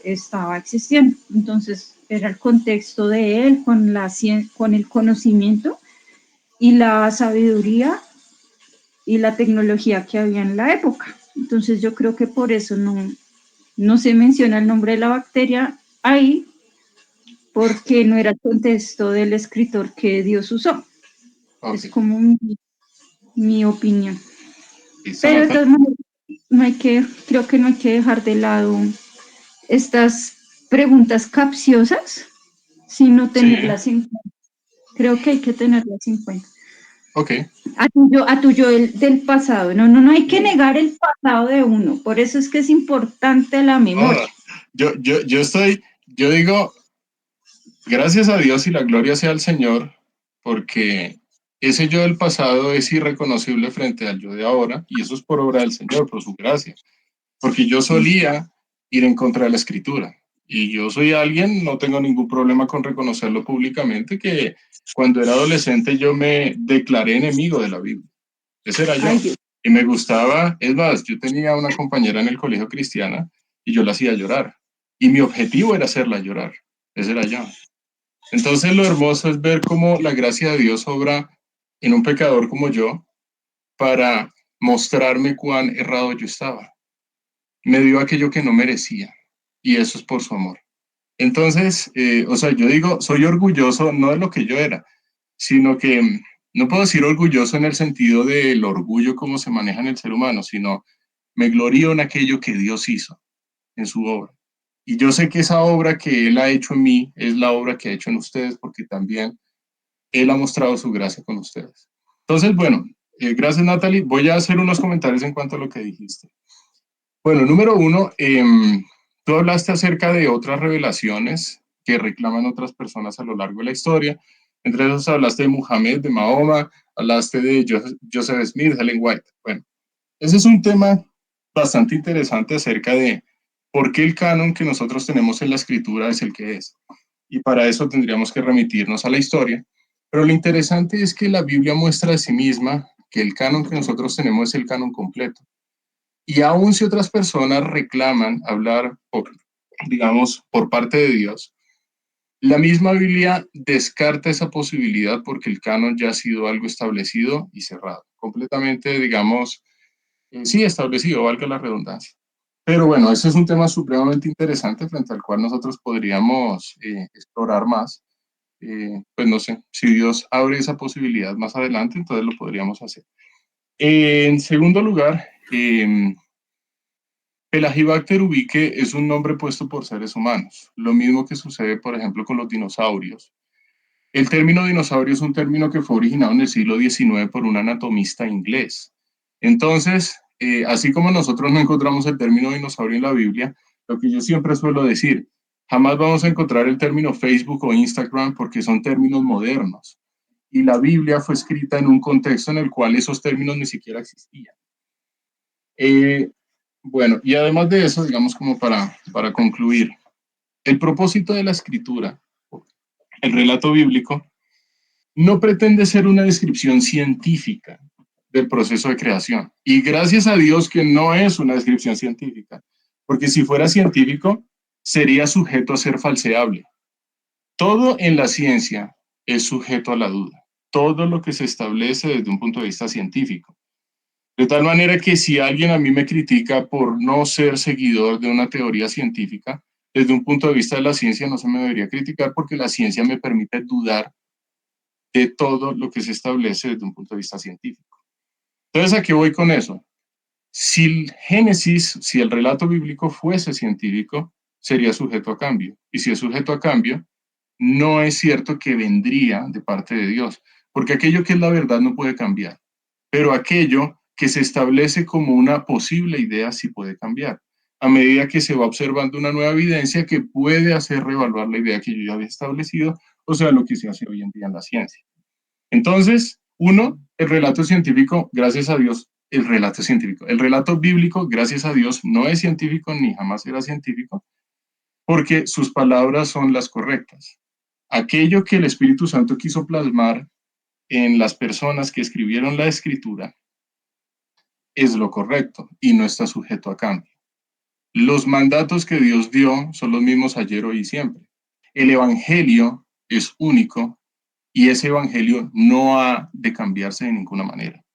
estaba existiendo. Entonces, era el contexto de él con el conocimiento y la sabiduría y la tecnología que había en la época. Entonces, yo creo que por eso no se menciona el nombre de la bacteria ahí, porque no era el contexto del escritor que Dios usó. Okay. Es como mi opinión. Pero de todas maneras, creo que no hay que dejar de lado estas preguntas capciosas, sino tenerlas en cuenta. Creo que hay que tenerlas en cuenta. Ok. A tu yo del pasado. No hay que negar el pasado de uno. Por eso es que es importante la memoria. Yo digo, gracias a Dios y la gloria sea al Señor, porque ese yo del pasado es irreconocible frente al yo de ahora, y eso es por obra del Señor, por su gracia. Porque yo solía ir en contra de la Escritura. Y yo soy alguien, no tengo ningún problema con reconocerlo públicamente, que cuando era adolescente yo me declaré enemigo de la Biblia. Ese era yo. Y me gustaba, es más, yo tenía una compañera en el colegio cristiana y yo la hacía llorar. Y mi objetivo era hacerla llorar. Ese era yo. Entonces lo hermoso es ver cómo la gracia de Dios obra en un pecador como yo para mostrarme cuán errado yo estaba. Me dio aquello que no merecía, y eso es por su amor. Entonces, yo digo, soy orgulloso no de lo que yo era, sino que no puedo decir orgulloso en el sentido del orgullo como se maneja en el ser humano, sino me glorío en aquello que Dios hizo en su obra. Y yo sé que esa obra que Él ha hecho en mí es la obra que ha hecho en ustedes, porque también Él ha mostrado su gracia con ustedes. Entonces, bueno, gracias Natalie. Voy a hacer unos comentarios en cuanto a lo que dijiste. Bueno, número uno, tú hablaste acerca de otras revelaciones que reclaman otras personas a lo largo de la historia. Entre esos hablaste de Muhammad, de Mahoma, hablaste de Joseph Smith, Ellen White. Bueno, ese es un tema bastante interesante acerca de por qué el canon que nosotros tenemos en la escritura es el que es. Y para eso tendríamos que remitirnos a la historia. Pero lo interesante es que la Biblia muestra de sí misma que el canon que nosotros tenemos es el canon completo. Y aun si otras personas reclaman hablar, por parte de Dios, la misma Biblia descarta esa posibilidad porque el canon ya ha sido algo establecido y cerrado. Completamente, sí establecido, valga la redundancia. Pero bueno, ese es un tema supremamente interesante frente al cual nosotros podríamos explorar más. Pues no sé, si Dios abre esa posibilidad más adelante, entonces lo podríamos hacer. En segundo lugar, Pelagibacter ubique es un nombre puesto por seres humanos, lo mismo que sucede, por ejemplo, con los dinosaurios. El término dinosaurio es un término que fue originado en el siglo XIX por un anatomista inglés. Entonces, así como nosotros no encontramos el término dinosaurio en la Biblia, lo que yo siempre suelo decir, jamás vamos a encontrar el término Facebook o Instagram porque son términos modernos. Y la Biblia fue escrita en un contexto en el cual esos términos ni siquiera existían. Bueno, y además de eso, digamos como para concluir, el propósito de la escritura, el relato bíblico, no pretende ser una descripción científica del proceso de creación. Y gracias a Dios que no es una descripción científica, porque si fuera científico, sería sujeto a ser falseable. Todo en la ciencia es sujeto a la duda. Todo lo que se establece desde un punto de vista científico. De tal manera que si alguien a mí me critica por no ser seguidor de una teoría científica, desde un punto de vista de la ciencia no se me debería criticar porque la ciencia me permite dudar de todo lo que se establece desde un punto de vista científico. Entonces, ¿a qué voy con eso? Si el Génesis, si el relato bíblico fuese científico, sería sujeto a cambio. Y si es sujeto a cambio, no es cierto que vendría de parte de Dios, porque aquello que es la verdad no puede cambiar, pero aquello que se establece como una posible idea sí puede cambiar, a medida que se va observando una nueva evidencia que puede hacer reevaluar la idea que yo ya había establecido, o sea, lo que se hace hoy en día en la ciencia. Entonces, el relato científico, gracias a Dios, el relato bíblico, gracias a Dios, no es científico ni jamás será científico, porque sus palabras son las correctas. Aquello que el Espíritu Santo quiso plasmar en las personas que escribieron la escritura es lo correcto y no está sujeto a cambio. Los mandatos que Dios dio son los mismos ayer, hoy y siempre. El evangelio es único y ese evangelio no ha de cambiarse de ninguna manera.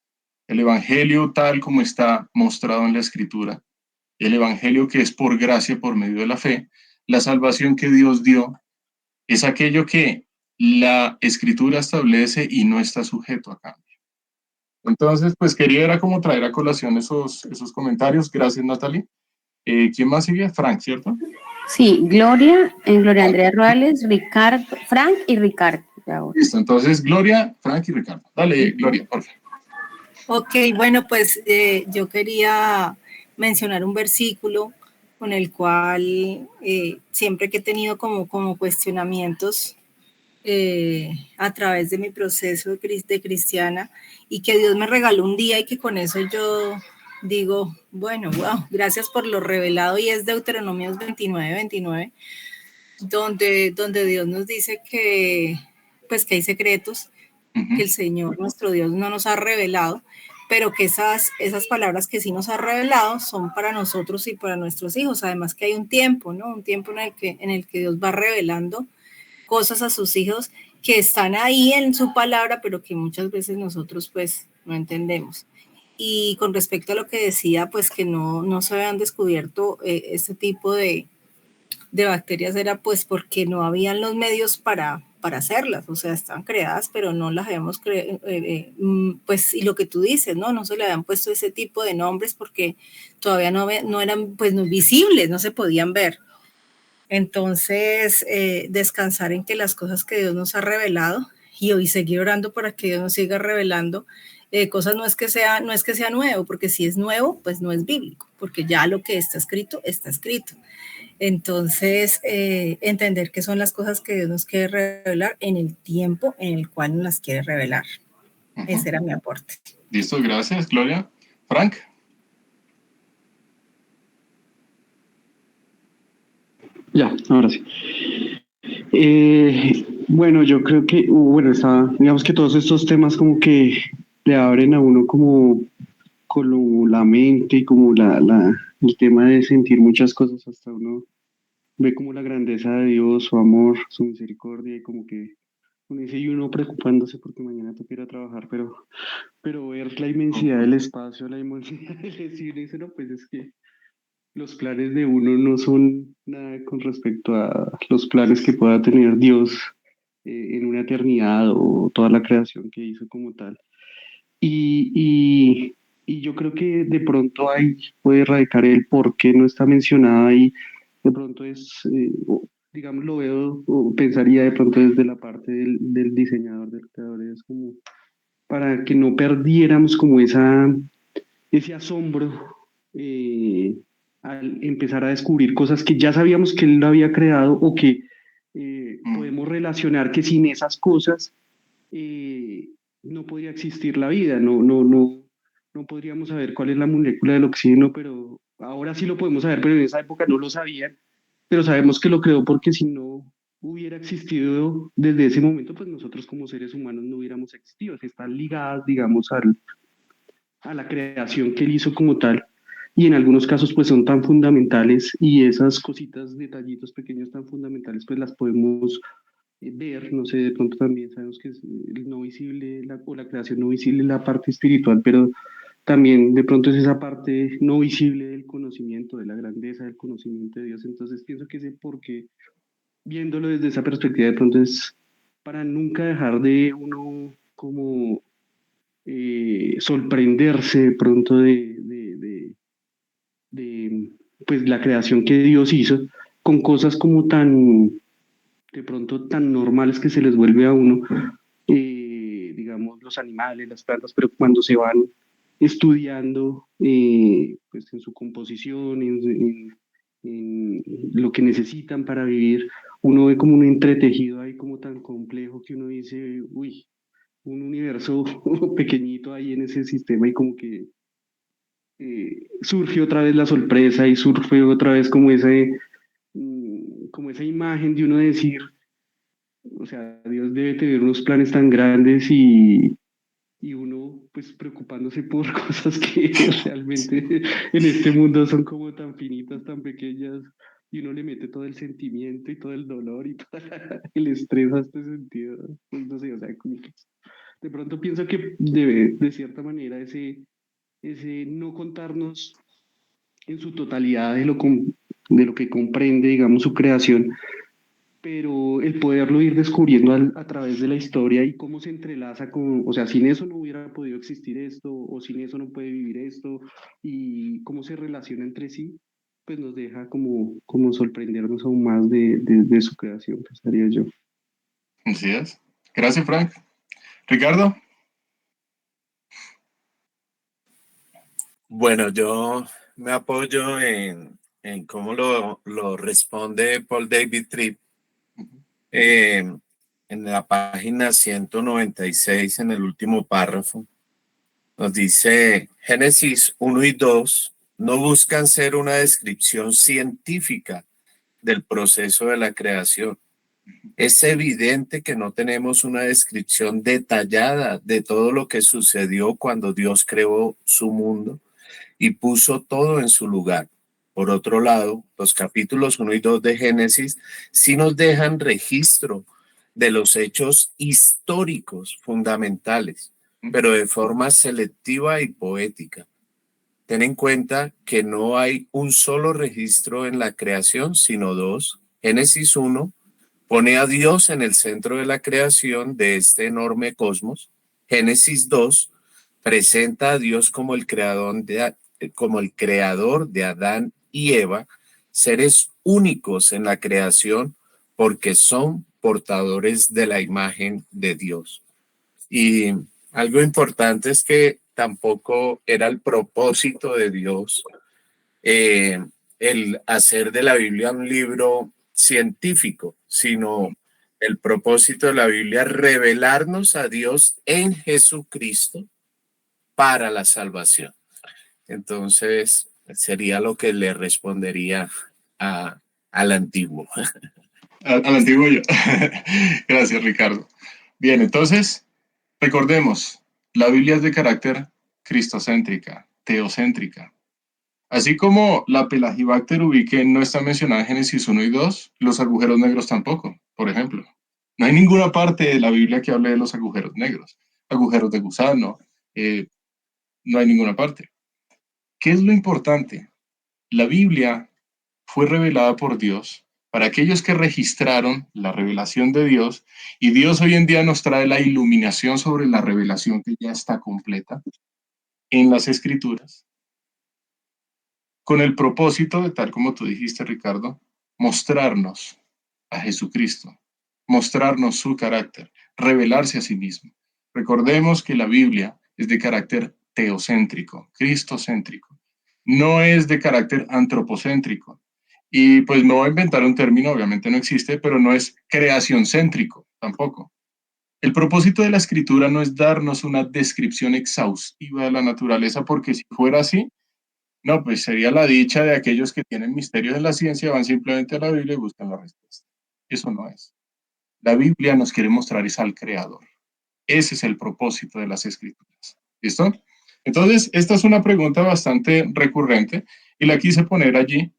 El evangelio tal como está mostrado en la escritura, el evangelio que es por gracia, por medio de la fe, la salvación que Dios dio, es aquello que la escritura establece y no está sujeto a cambio. Entonces, pues quería como traer a colación esos comentarios. Gracias, Natalie. ¿Quién más sigue? Frank, ¿cierto? Sí, Gloria, Gloria Andrea Ruales, Ricardo, Frank y Ricardo. Listo, entonces Gloria, Frank y Ricardo. Dale, Gloria, por favor. Ok, bueno, pues yo quería mencionar un versículo con el cual siempre que he tenido como cuestionamientos a través de mi proceso de cristiana, y que Dios me regaló un día y que con eso yo digo, bueno, wow, gracias por lo revelado, y es Deuteronomios 29, donde Dios nos dice que pues que hay secretos que el Señor nuestro Dios no nos ha revelado, pero que esas palabras que sí nos ha revelado son para nosotros y para nuestros hijos. Además que hay un tiempo, ¿no? Un tiempo en el que Dios va revelando cosas a sus hijos que están ahí en su palabra, pero que muchas veces nosotros pues no entendemos. Y con respecto a lo que decía, pues que no se habían descubierto este tipo de bacterias, era pues porque no habían los medios para hacerlas, o sea, estaban creadas, pero no las habíamos pues, y lo que tú dices, no se le habían puesto ese tipo de nombres porque todavía no eran pues no visibles, no se podían ver. Entonces, descansar en que las cosas que Dios nos ha revelado, y hoy seguir orando para que Dios nos siga revelando cosas, no es que sea nuevo, porque si es nuevo, pues no es bíblico, porque ya lo que está escrito, está escrito. Entonces, entender qué son las cosas que Dios nos quiere revelar en el tiempo en el cual nos las quiere revelar. Ese era mi aporte. Listo, gracias, Gloria. Frank. Ya, ahora sí. Bueno, yo creo que, digamos que todos estos temas como que le abren a uno como la mente y como el tema de sentir muchas cosas, hasta uno ve como la grandeza de Dios, su amor, su misericordia, y como que uno dice, y uno preocupándose porque mañana toca ir a trabajar, pero ver la inmensidad del espacio, la inmensidad del cielo, y dice, no, pues es que los planes de uno no son nada con respecto a los planes que pueda tener Dios en una eternidad, o toda la creación que hizo como tal. Y yo creo que de pronto ahí puede radicar el por qué no está mencionada ahí. De pronto digamos, lo veo o pensaría de pronto desde la parte del diseñador, del creador, es como para que no perdiéramos como ese asombro al empezar a descubrir cosas que ya sabíamos que él había creado, o que podemos relacionar que sin esas cosas no podría existir la vida, no podríamos saber cuál es la molécula del oxígeno, pero ahora sí lo podemos saber, pero en esa época no lo sabían, pero sabemos que lo creó porque si no hubiera existido desde ese momento, pues nosotros como seres humanos no hubiéramos existido, están ligadas, digamos, a la creación que él hizo como tal, y en algunos casos pues son tan fundamentales, y esas cositas, detallitos pequeños tan fundamentales, pues las podemos ver, no sé, de pronto también sabemos que es el no visible, o la creación no visible, la parte espiritual, pero también de pronto es esa parte no visible del conocimiento, de la grandeza del conocimiento de Dios. Entonces pienso que ese porqué, viéndolo desde esa perspectiva, de pronto es para nunca dejar de uno como sorprenderse de pronto de pues la creación que Dios hizo, con cosas como de pronto tan normales que se les vuelve a uno, digamos, los animales, las plantas, pero cuando se van estudiando pues en su composición, en lo que necesitan para vivir, uno ve como un entretejido ahí como tan complejo que uno dice, uy, un universo pequeñito ahí en ese sistema, y como que surge otra vez la sorpresa, y surge otra vez como esa imagen de uno decir, o sea, Dios debe tener unos planes tan grandes, y uno pues preocupándose por cosas que realmente en este mundo son como tan finitas, tan pequeñas, y uno le mete todo el sentimiento y todo el dolor y todo el estrés a este sentido. Pues no sé, o sea, como que de pronto pienso que de cierta manera ese no contarnos en su totalidad de lo que comprende, digamos, su creación, pero el poderlo ir descubriendo a través de la historia, y cómo se entrelaza o sea, sin eso no hubiera podido existir esto, o sin eso no puede vivir esto, y cómo se relaciona entre sí, pues nos deja como sorprendernos aún más de su creación, pensaría yo. Así es. Gracias, Frank. Ricardo. Bueno, yo me apoyo en cómo lo responde Paul David Tripp en la página 196, en el último párrafo. Nos dice: Génesis 1 y 2 no buscan ser una descripción científica del proceso de la creación. Es evidente que no tenemos una descripción detallada de todo lo que sucedió cuando Dios creó su mundo y puso todo en su lugar. Por otro lado, los capítulos 1 y 2 de Génesis sí nos dejan registro de los hechos históricos fundamentales, pero de forma selectiva y poética. Ten en cuenta que no hay un solo registro en la creación, sino dos. Génesis 1 pone a Dios en el centro de la creación de este enorme cosmos. Génesis 2 presenta a Dios como el creador de Adán y Eva, seres únicos en la creación porque son portadores de la imagen de Dios. Y algo importante es que tampoco era el propósito de Dios el hacer de la Biblia un libro científico, sino el propósito de la Biblia es revelarnos a Dios en Jesucristo para la salvación. Entonces, sería lo que le respondería al antiguo. Al antiguo yo. Gracias, Ricardo. Bien, entonces, recordemos, la Biblia es de carácter cristocéntrica, teocéntrica. Así como la Pelagibacter ubique no está mencionada en Génesis 1 y 2, los agujeros negros tampoco, por ejemplo. No hay ninguna parte de la Biblia que hable de los agujeros negros, agujeros de gusano, no hay ninguna parte. ¿Qué es lo importante? La Biblia fue revelada por Dios para aquellos que registraron la revelación de Dios, y Dios hoy en día nos trae la iluminación sobre la revelación que ya está completa en las Escrituras, con el propósito de, tal como tú dijiste, Ricardo, mostrarnos a Jesucristo, mostrarnos su carácter, revelarse a sí mismo. Recordemos que la Biblia es de carácter teocéntrico, cristocéntrico, no es de carácter antropocéntrico. Y pues no voy a inventar un término, obviamente no existe, pero no es creación céntrico tampoco. El propósito de la escritura no es darnos una descripción exhaustiva de la naturaleza, porque si fuera así, no, pues sería la dicha de aquellos que tienen misterios de la ciencia, van simplemente a la Biblia y buscan la respuesta. Eso no es. La Biblia nos quiere mostrar es al Creador. Ese es el propósito de las escrituras. ¿Listo? Entonces, esta es una pregunta bastante recurrente y la quise poner allí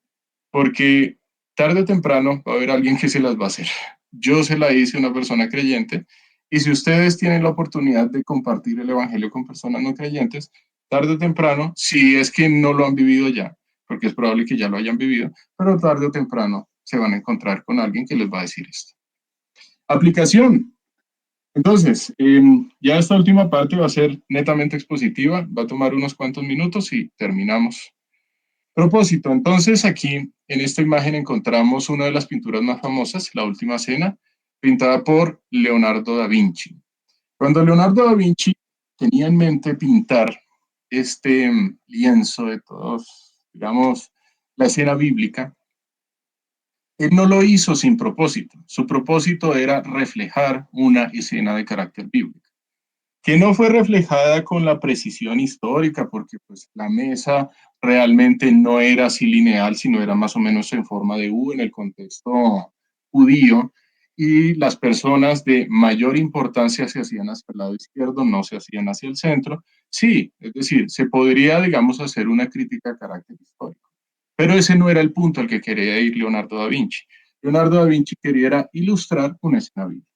porque tarde o temprano va a haber alguien que se las va a hacer. Yo se la hice a una persona creyente, y si ustedes tienen la oportunidad de compartir el evangelio con personas no creyentes, tarde o temprano, si es que no lo han vivido ya, porque es probable que ya lo hayan vivido, pero tarde o temprano se van a encontrar con alguien que les va a decir esto. Aplicación. Entonces, ya esta última parte va a ser netamente expositiva, va a tomar unos cuantos minutos y terminamos. Propósito. Entonces, aquí en esta imagen encontramos una de las pinturas más famosas, La Última Cena, pintada por Leonardo da Vinci. Cuando Leonardo da Vinci tenía en mente pintar este lienzo de todos, digamos, la escena bíblica, él no lo hizo sin propósito. Su propósito era reflejar una escena de carácter bíblico, que no fue reflejada con la precisión histórica, porque pues la mesa realmente no era así lineal, sino era más o menos en forma de U en el contexto judío, y las personas de mayor importancia se hacían hacia el lado izquierdo, no se hacían hacia el centro. Sí, es decir, se podría, digamos, hacer una crítica a carácter histórico, pero ese no era el punto al que quería ir Leonardo da Vinci. Leonardo da Vinci quería ilustrar una escena bíblica.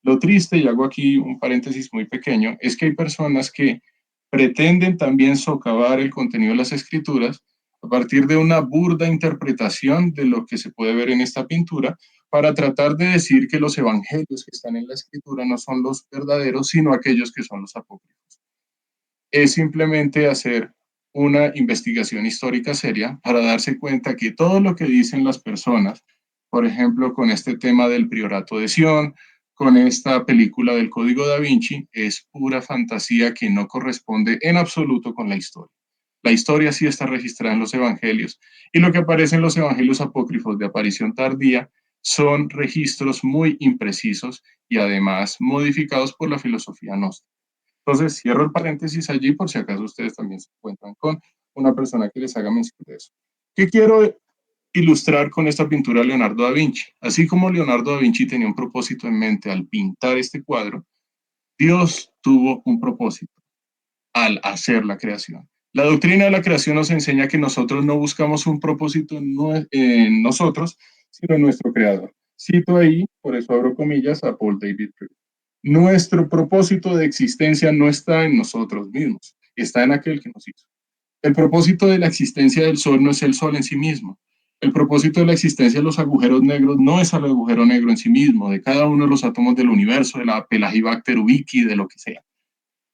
Lo triste, y hago aquí un paréntesis muy pequeño, es que hay personas que pretenden también socavar el contenido de las escrituras a partir de una burda interpretación de lo que se puede ver en esta pintura, para tratar de decir que los evangelios que están en la escritura no son los verdaderos, sino aquellos que son los apócrifos. Es simplemente hacer una investigación histórica seria para darse cuenta que todo lo que dicen las personas, por ejemplo, con este tema del priorato de Sion, con esta película del Código Da Vinci, es pura fantasía que no corresponde en absoluto con la historia. La historia sí está registrada en los evangelios, y lo que aparece en los evangelios apócrifos de aparición tardía son registros muy imprecisos y además modificados por la filosofía gnóstica. Entonces, cierro el paréntesis allí por si acaso ustedes también se encuentran con una persona que les haga mención de eso. ¿Qué quiero ilustrar con esta pintura de Leonardo da Vinci? Así como Leonardo da Vinci tenía un propósito en mente al pintar este cuadro, Dios tuvo un propósito al hacer la creación. La doctrina de la creación nos enseña que nosotros no buscamos un propósito en nosotros, sino en nuestro creador. Cito ahí, por eso abro comillas, a Paul David Tripp. Nuestro propósito de existencia no está en nosotros mismos, está en aquel que nos hizo. El propósito de la existencia del Sol no es el Sol en sí mismo. El propósito de la existencia de los agujeros negros no es el agujero negro en sí mismo, de cada uno de los átomos del universo, de la Pelagibacter ubiqui, de lo que sea.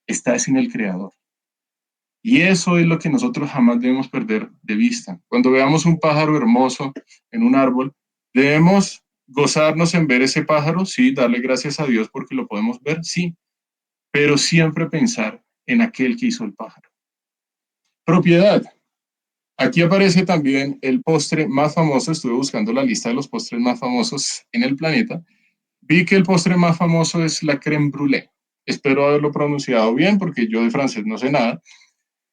Está en el Creador. Y eso es lo que nosotros jamás debemos perder de vista. Cuando veamos un pájaro hermoso en un árbol, debemos gozarnos en ver ese pájaro, sí, darle gracias a Dios porque lo podemos ver, sí, pero siempre pensar en aquel que hizo el pájaro. Propiedad. Aquí aparece también el postre más famoso. Estuve buscando la lista de los postres más famosos en el planeta. Vi que el postre más famoso es la crème brûlée. Espero haberlo pronunciado bien porque yo de francés no sé nada.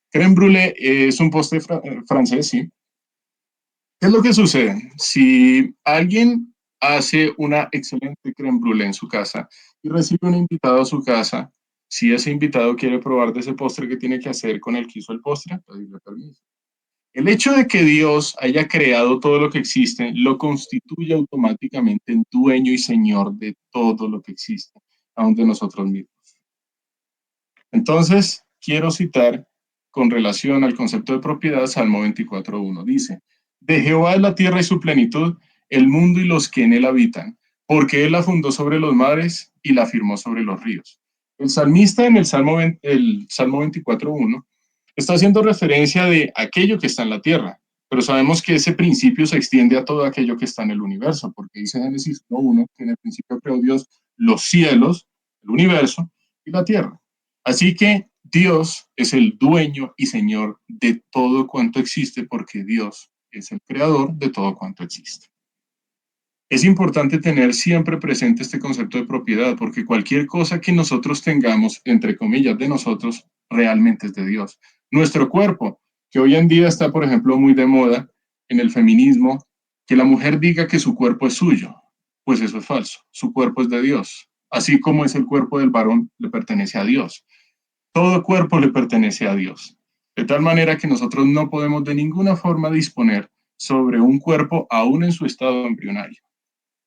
Crème brûlée es un postre francés, sí. ¿Qué es lo que sucede? Si alguien hace una excelente crème brûlée en su casa y recibe un invitado a su casa, si ese invitado quiere probar de ese postre, ¿qué tiene que hacer con el que hizo el postre? Pedirle permiso. El hecho de que Dios haya creado todo lo que existe lo constituye automáticamente en dueño y señor de todo lo que existe, aun de nosotros mismos. Entonces, quiero citar con relación al concepto de propiedad, Salmo 24:1. Dice, de Jehová es la tierra y su plenitud, el mundo y los que en él habitan, porque él la fundó sobre los mares y la firmó sobre los ríos. El salmista en el Salmo 24:1 está haciendo referencia de aquello que está en la tierra, pero sabemos que ese principio se extiende a todo aquello que está en el universo, porque dice Génesis 1:1 que en el principio creó Dios los cielos, el universo y la tierra. Así que Dios es el dueño y señor de todo cuanto existe, porque Dios es el creador de todo cuanto existe. Es importante tener siempre presente este concepto de propiedad, porque cualquier cosa que nosotros tengamos, entre comillas, de nosotros, realmente es de Dios. Nuestro cuerpo, que hoy en día está, por ejemplo, muy de moda en el feminismo, que la mujer diga que su cuerpo es suyo, pues eso es falso. Su cuerpo es de Dios. Así como es el cuerpo del varón, le pertenece a Dios. Todo cuerpo le pertenece a Dios. De tal manera que nosotros no podemos de ninguna forma disponer sobre un cuerpo aún en su estado embrionario.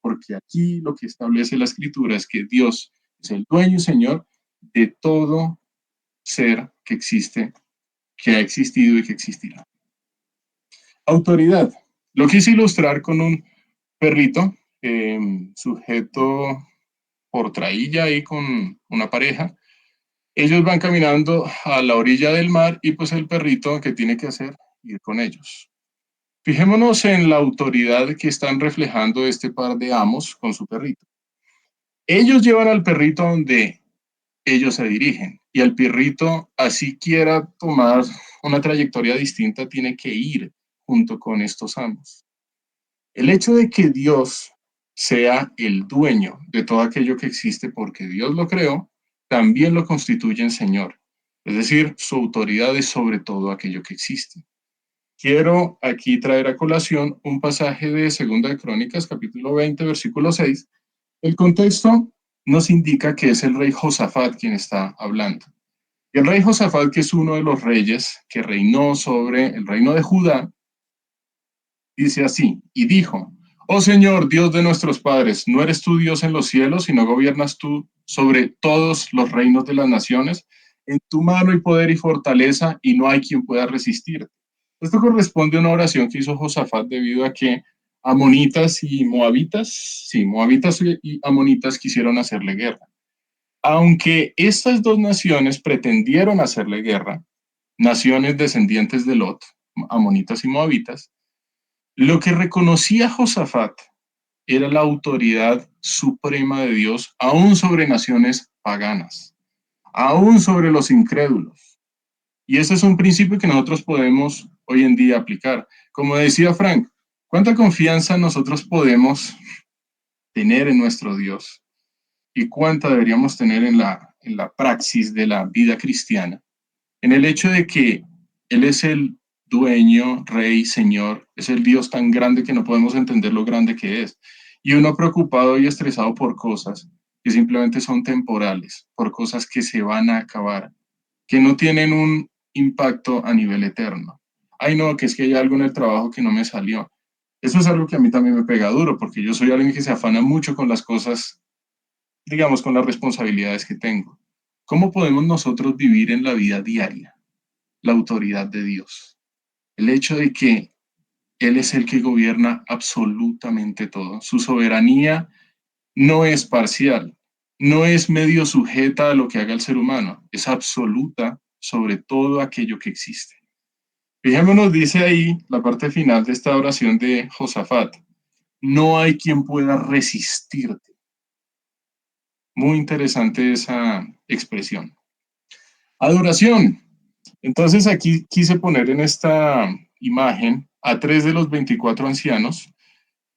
Porque aquí lo que establece la Escritura es que Dios es el dueño y señor de todo ser que existe, que ha existido y que existirá. Autoridad. Lo quise ilustrar con un perrito sujeto por traílla ahí con una pareja. Ellos van caminando a la orilla del mar y pues el perrito, ¿qué tiene que hacer? Ir con ellos. Fijémonos en la autoridad que están reflejando este par de amos con su perrito. Ellos llevan al perrito donde ellos se dirigen y el perrito, así quiera tomar una trayectoria distinta, tiene que ir junto con estos amos. El hecho de que Dios sea el dueño de todo aquello que existe porque Dios lo creó, también lo constituye en Señor. Es decir, su autoridad es sobre todo aquello que existe. Quiero aquí traer a colación un pasaje de 2 de Crónicas, capítulo 20, versículo 6. El contexto nos indica que es el rey Josafat quien está hablando. Y el rey Josafat, que es uno de los reyes que reinó sobre el reino de Judá, dice así, y dijo, oh Señor, Dios de nuestros padres, ¿no eres tú Dios en los cielos, sino gobiernas tú sobre todos los reinos de las naciones? En tu mano hay poder y fortaleza, y no hay quien pueda resistirte. Esto corresponde a una oración que hizo Josafat debido a que amonitas y moabitas quisieron hacerle guerra. Aunque estas dos naciones pretendieron hacerle guerra, naciones descendientes de Lot, amonitas y moabitas, lo que reconocía Josafat era la autoridad suprema de Dios, aún sobre naciones paganas, aún sobre los incrédulos. Y ese es un principio que nosotros podemos hoy en día aplicar. Como decía Frank, ¿cuánta confianza nosotros podemos tener en nuestro Dios? ¿Y cuánta deberíamos tener en la praxis de la vida cristiana? En el hecho de que Él es el dueño, rey, señor, es el Dios tan grande que no podemos entender lo grande que es. Y uno preocupado y estresado por cosas que simplemente son temporales, por cosas que se van a acabar, que no tienen un impacto a nivel eterno. Ay, no, que es que hay algo en el trabajo que no me salió. Eso es algo que a mí también me pega duro, porque yo soy alguien que se afana mucho con las cosas, digamos, con las responsabilidades que tengo. ¿Cómo podemos nosotros vivir en la vida diaria la autoridad de Dios? El hecho de que Él es el que gobierna absolutamente todo. Su soberanía no es parcial, no es medio sujeta a lo que haga el ser humano, es absoluta sobre todo aquello que existe. Fijémonos, dice ahí la parte final de esta oración de Josafat: no hay quien pueda resistirte. Muy interesante esa expresión. Adoración. Entonces aquí quise poner en esta imagen a 3 de los 24 ancianos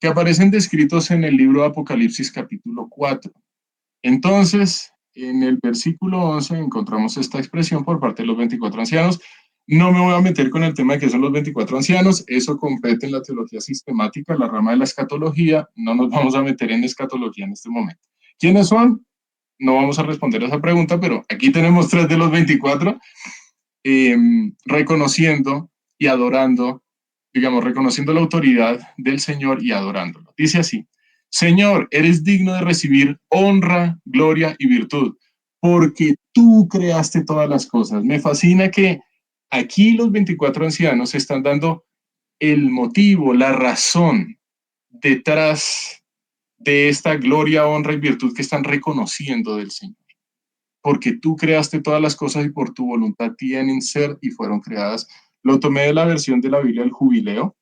que aparecen descritos en el libro de Apocalipsis capítulo 4. Entonces, en el versículo 11 encontramos esta expresión por parte de los 24 ancianos. No me voy a meter con el tema de qué son los 24 ancianos, eso compete en la teología sistemática, la rama de la escatología, no nos vamos a meter en escatología en este momento. ¿Quiénes son? No vamos a responder a esa pregunta, pero aquí tenemos 3 de los 24, reconociendo y adorando, digamos, reconociendo la autoridad del Señor y adorándolo. Dice así: Señor, eres digno de recibir honra, gloria y virtud, porque tú creaste todas las cosas. Me fascina que aquí los 24 ancianos están dando el motivo, la razón detrás de esta gloria, honra y virtud que están reconociendo del Señor. Porque tú creaste todas las cosas y por tu voluntad tienen ser y fueron creadas. Lo tomé de la versión de la Biblia del Jubileo.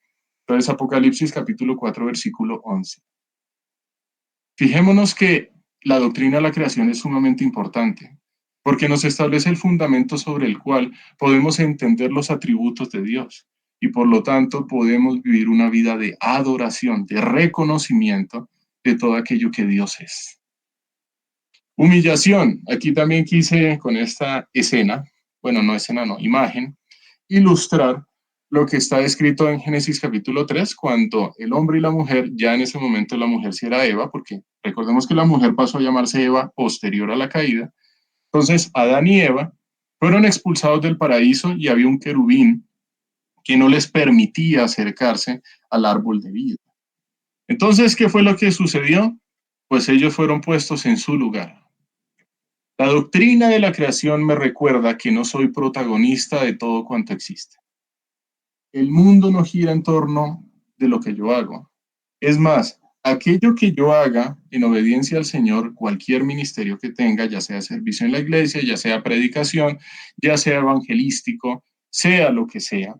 Entonces, Apocalipsis capítulo 4, versículo 11. Fijémonos que la doctrina de la creación es sumamente importante, porque nos establece el fundamento sobre el cual podemos entender los atributos de Dios y por lo tanto podemos vivir una vida de adoración, de reconocimiento de todo aquello que Dios es. Humillación. Aquí también quise con esta escena, bueno, no escena, no, imagen, ilustrar lo que está escrito en Génesis capítulo 3, cuando el hombre y la mujer, ya en ese momento la mujer sí era Eva, porque recordemos que la mujer pasó a llamarse Eva posterior a la caída. Entonces, Adán y Eva fueron expulsados del paraíso y había un querubín que no les permitía acercarse al árbol de vida. Entonces, ¿qué fue lo que sucedió? Pues ellos fueron puestos en su lugar. La doctrina de la creación me recuerda que no soy protagonista de todo cuanto existe. El mundo no gira en torno de lo que yo hago. Es más, aquello que yo haga en obediencia al Señor, cualquier ministerio que tenga, ya sea servicio en la iglesia, ya sea predicación, ya sea evangelístico, sea lo que sea,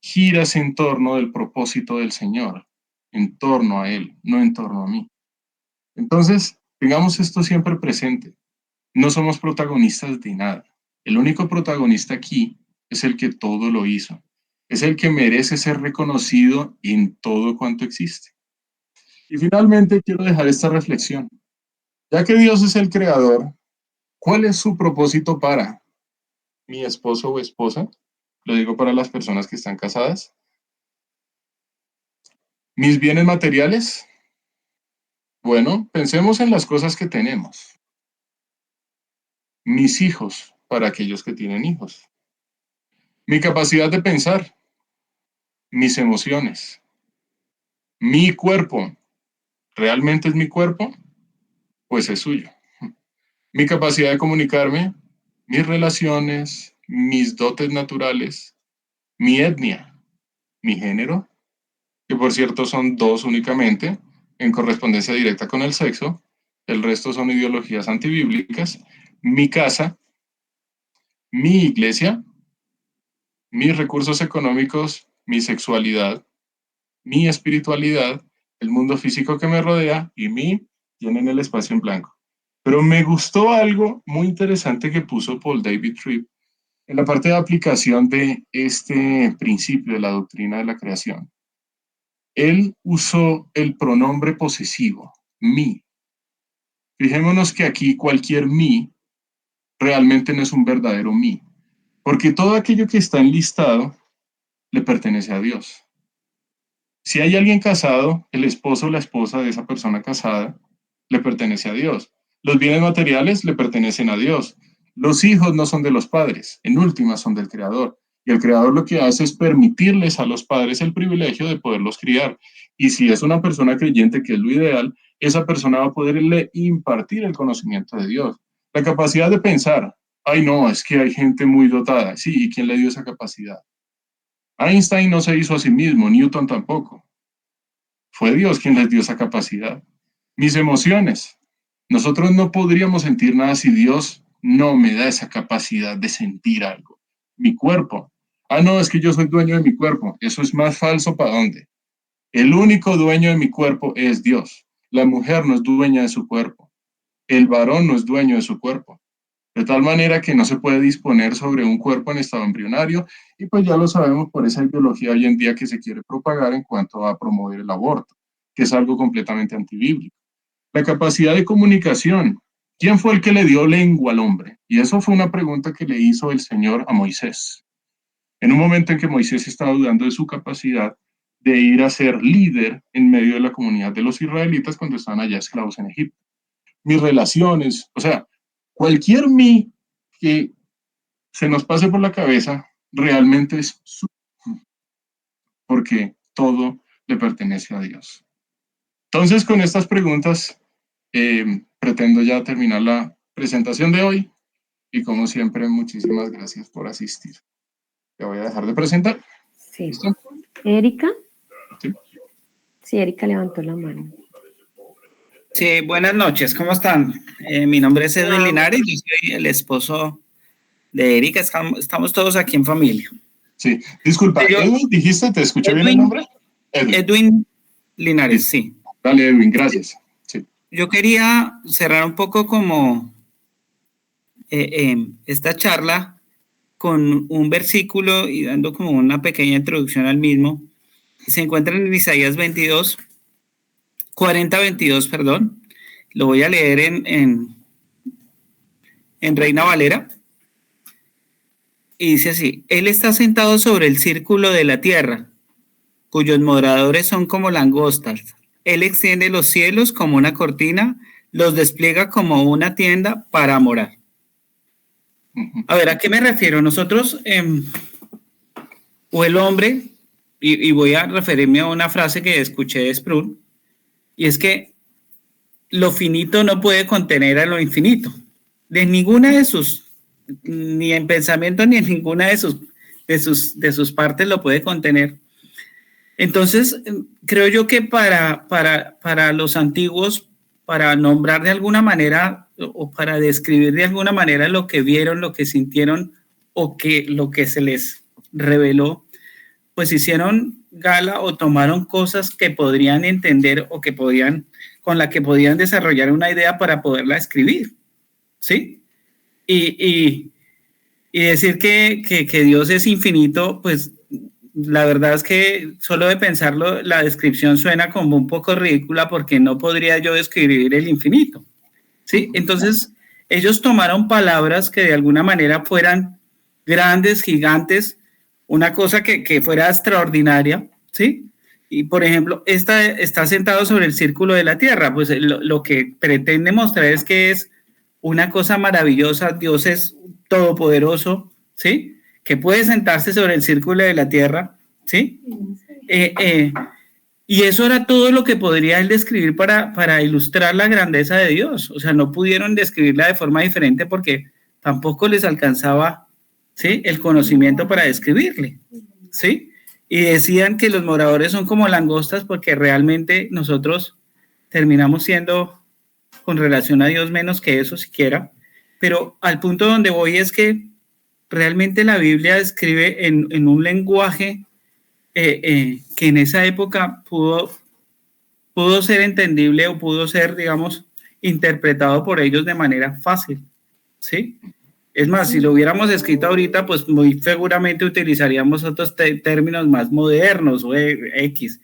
giras en torno del propósito del Señor, en torno a Él, no en torno a mí. Entonces, tengamos esto siempre presente. No somos protagonistas de nada. El único protagonista aquí es el que todo lo hizo. Es el que merece ser reconocido en todo cuanto existe. Y finalmente quiero dejar esta reflexión. Ya que Dios es el creador, ¿cuál es su propósito para mi esposo o esposa? Lo digo para las personas que están casadas. ¿Mis bienes materiales? Bueno, pensemos en las cosas que tenemos. Mis hijos, para aquellos que tienen hijos. Mi capacidad de pensar. Mis emociones. Mi cuerpo. ¿Realmente es mi cuerpo? Pues es suyo. Mi capacidad de comunicarme, mis relaciones, mis dotes naturales, mi etnia, mi género, que por cierto son 2 únicamente, en correspondencia directa con el sexo, el resto son ideologías antibíblicas, mi casa, mi iglesia, mis recursos económicos, mi sexualidad, mi espiritualidad, el mundo físico que me rodea y mí llenen el espacio en blanco. Pero me gustó algo muy interesante que puso Paul David Tripp en la parte de aplicación de este principio de la doctrina de la creación. Él usó el pronombre posesivo, mí. Fijémonos que aquí cualquier mí realmente no es un verdadero mí, porque todo aquello que está enlistado le pertenece a Dios. Si hay alguien casado, el esposo o la esposa de esa persona casada le pertenece a Dios. Los bienes materiales le pertenecen a Dios. Los hijos no son de los padres, en última son del Creador. Y el Creador lo que hace es permitirles a los padres el privilegio de poderlos criar. Y si es una persona creyente, que es lo ideal, esa persona va a poderle impartir el conocimiento de Dios. La capacidad de pensar, ay no, es que hay gente muy dotada. Sí, ¿y quién le dio esa capacidad? Einstein no se hizo a sí mismo, Newton tampoco. Fue Dios quien les dio esa capacidad. Mis emociones. Nosotros no podríamos sentir nada si Dios no me da esa capacidad de sentir algo. Mi cuerpo. Ah, no, es que yo soy dueño de mi cuerpo. Eso es más falso para dónde. El único dueño de mi cuerpo es Dios. La mujer no es dueña de su cuerpo. El varón no es dueño de su cuerpo. De tal manera que no se puede disponer sobre un cuerpo en estado embrionario, y pues ya lo sabemos por esa ideología hoy en día que se quiere propagar en cuanto a promover el aborto, que es algo completamente antibíblico. La capacidad de comunicación. ¿Quién fue el que le dio lengua al hombre? Y eso fue una pregunta que le hizo el Señor a Moisés. En un momento en que Moisés estaba dudando de su capacidad de ir a ser líder en medio de la comunidad de los israelitas cuando estaban allá esclavos en Egipto. Mis relaciones, o sea, cualquier mí que se nos pase por la cabeza realmente es porque todo le pertenece a Dios. Entonces, con estas preguntas, pretendo ya terminar la presentación de hoy y como siempre, muchísimas gracias por asistir. Te voy a dejar de presentar. Sí. ¿Listo? ¿Erika? Sí. Sí, Erika levantó la mano. Sí, buenas noches, ¿cómo están? Mi nombre es Edwin Linares, yo soy el esposo de Erika, estamos todos aquí en familia. Sí, disculpa, Edwin, dijiste, ¿te escuché bien el nombre? Edwin Linares, sí. Dale, Edwin, gracias. Sí. Yo quería cerrar un poco como esta charla con un versículo y dando como una pequeña introducción al mismo. Se encuentra en Isaías 40:22, perdón. Lo voy a leer en Reina Valera. Y dice así: Él está sentado sobre el círculo de la tierra, cuyos moradores son como langostas. Él extiende los cielos como una cortina, los despliega como una tienda para morar. A ver, ¿a qué me refiero? Nosotros, o el hombre, y voy a referirme a una frase que escuché de Sproul, y es que lo finito no puede contener a lo infinito. De ninguna de sus, ni en pensamiento ni en ninguna de sus partes lo puede contener. Entonces, creo yo que para los antiguos, para nombrar de alguna manera o para describir de alguna manera lo que vieron, lo que sintieron o lo que se les reveló, pues hicieron gala o tomaron cosas que podrían entender o con la que podían desarrollar una idea para poderla escribir, ¿sí? Y decir que Dios es infinito, pues la verdad es que solo de pensarlo, la descripción suena como un poco ridícula porque no podría yo describir el infinito, ¿sí? Entonces, ellos tomaron palabras que de alguna manera fueran grandes, gigantes, una cosa que fuera extraordinaria, ¿sí? Y, por ejemplo, está sentado sobre el círculo de la tierra, pues lo que pretende mostrar es que es una cosa maravillosa, Dios es todopoderoso, ¿sí? Que puede sentarse sobre el círculo de la tierra, ¿sí? Y eso era todo lo que podría él describir para ilustrar la grandeza de Dios. O sea, no pudieron describirla de forma diferente porque tampoco les alcanzaba, ¿sí?, el conocimiento para describirle, ¿sí? Y decían que los moradores son como langostas porque realmente nosotros terminamos siendo, con relación a Dios, menos que eso siquiera. Pero al punto donde voy es que realmente la Biblia escribe en un lenguaje que en esa época pudo ser entendible o pudo ser, digamos, interpretado por ellos de manera fácil, ¿sí? Es más, si lo hubiéramos escrito ahorita, pues muy seguramente utilizaríamos otros términos más modernos o X,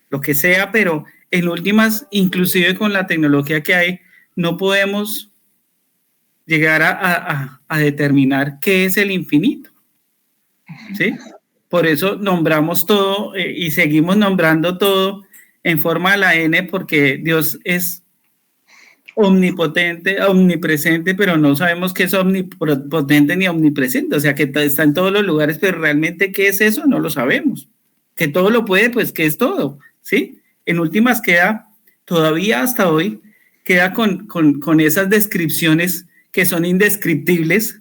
lo que sea, pero en últimas, inclusive con la tecnología que hay, no podemos llegar a determinar qué es el infinito, ¿sí? Por eso nombramos todo y seguimos nombrando todo en forma de la N, porque Dios es omnipotente, omnipresente, pero no sabemos qué es omnipotente ni omnipresente, o sea, que está en todos los lugares, pero realmente qué es eso, no lo sabemos. Que todo lo puede, pues ¿qué es todo? ¿Sí? En últimas queda, todavía hasta hoy, queda con esas descripciones que son indescriptibles,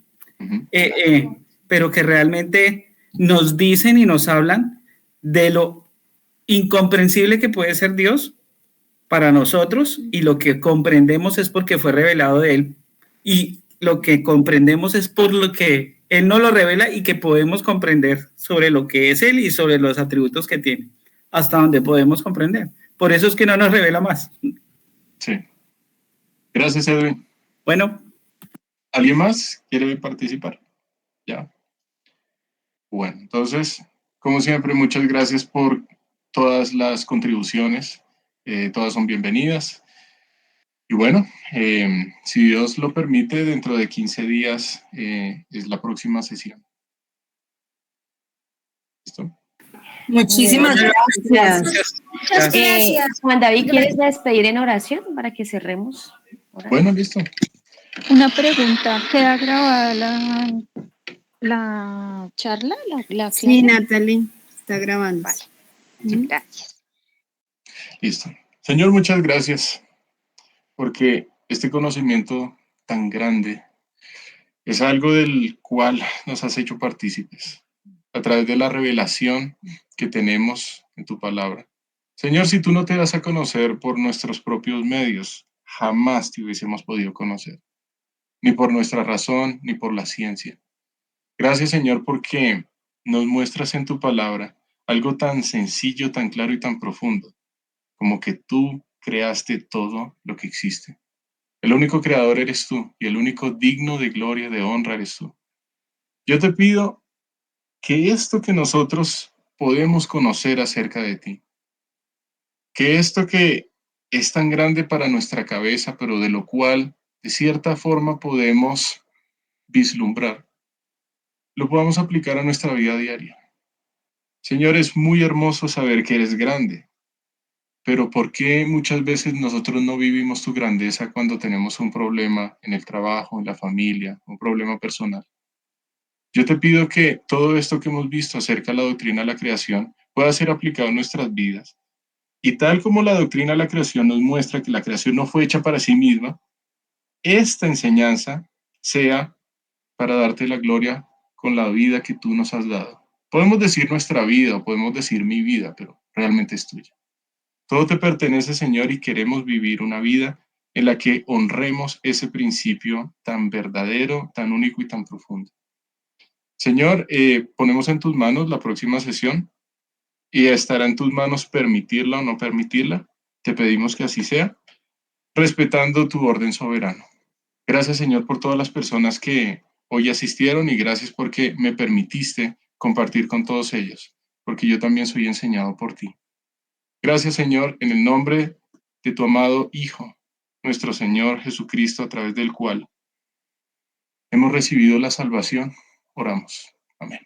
pero que realmente nos dicen y nos hablan de lo incomprensible que puede ser Dios para nosotros, y lo que comprendemos es porque fue revelado de Él, y lo que comprendemos es por lo que Él nos lo revela y que podemos comprender sobre lo que es Él y sobre los atributos que tiene, hasta donde podemos comprender. Por eso es que no nos revela más. Sí. Gracias, Edwin. Bueno. ¿Alguien más quiere participar? Ya. Bueno, entonces, como siempre, muchas gracias por todas las contribuciones. Todas son bienvenidas. Y bueno, si Dios lo permite, dentro de 15 días es la próxima sesión. ¿Listo? Muchísimas gracias. Muchas gracias. Juan David, ¿quieres despedir en oración para que cerremos? Bueno, listo. Una pregunta, ¿queda grabada la charla? Sí, Natalie, está grabando. Vale, gracias. Listo. Señor, muchas gracias, porque este conocimiento tan grande es algo del cual nos has hecho partícipes a través de la revelación que tenemos en tu palabra. Señor, si tú no te das a conocer por nuestros propios medios, jamás te hubiésemos podido conocer, ni por nuestra razón, ni por la ciencia. Gracias, Señor, porque nos muestras en tu palabra algo tan sencillo, tan claro y tan profundo, como que tú creaste todo lo que existe. El único creador eres tú, y el único digno de gloria, de honra eres tú. Yo te pido que esto que nosotros podemos conocer acerca de ti, que esto que es tan grande para nuestra cabeza, pero de lo cual de cierta forma podemos vislumbrar, lo podamos aplicar a nuestra vida diaria. Señor, es muy hermoso saber que eres grande, pero ¿por qué muchas veces nosotros no vivimos tu grandeza cuando tenemos un problema en el trabajo, en la familia, un problema personal? Yo te pido que todo esto que hemos visto acerca de la doctrina de la creación pueda ser aplicado en nuestras vidas. Y tal como la doctrina de la creación nos muestra que la creación no fue hecha para sí misma, esta enseñanza sea para darte la gloria con la vida que tú nos has dado. Podemos decir nuestra vida o podemos decir mi vida, pero realmente es tuya. Todo te pertenece, Señor, y queremos vivir una vida en la que honremos ese principio tan verdadero, tan único y tan profundo. Señor, ponemos en tus manos la próxima sesión y estará en tus manos permitirla o no permitirla. Te pedimos que así sea, respetando tu orden soberano. Gracias, Señor, por todas las personas que hoy asistieron y gracias porque me permitiste compartir con todos ellos, porque yo también soy enseñado por ti. Gracias, Señor, en el nombre de tu amado Hijo, nuestro Señor Jesucristo, a través del cual hemos recibido la salvación. Oramos. Amén.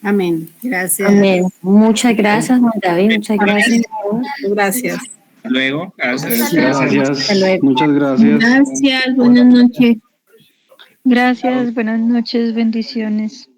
Amén. Gracias. Amén. Muchas gracias, Juan David. Muchas gracias. Gracias. Hasta luego. Gracias. Gracias. Hasta luego. Muchas gracias. Gracias. Buenas noches. Gracias, buenas noches, bendiciones.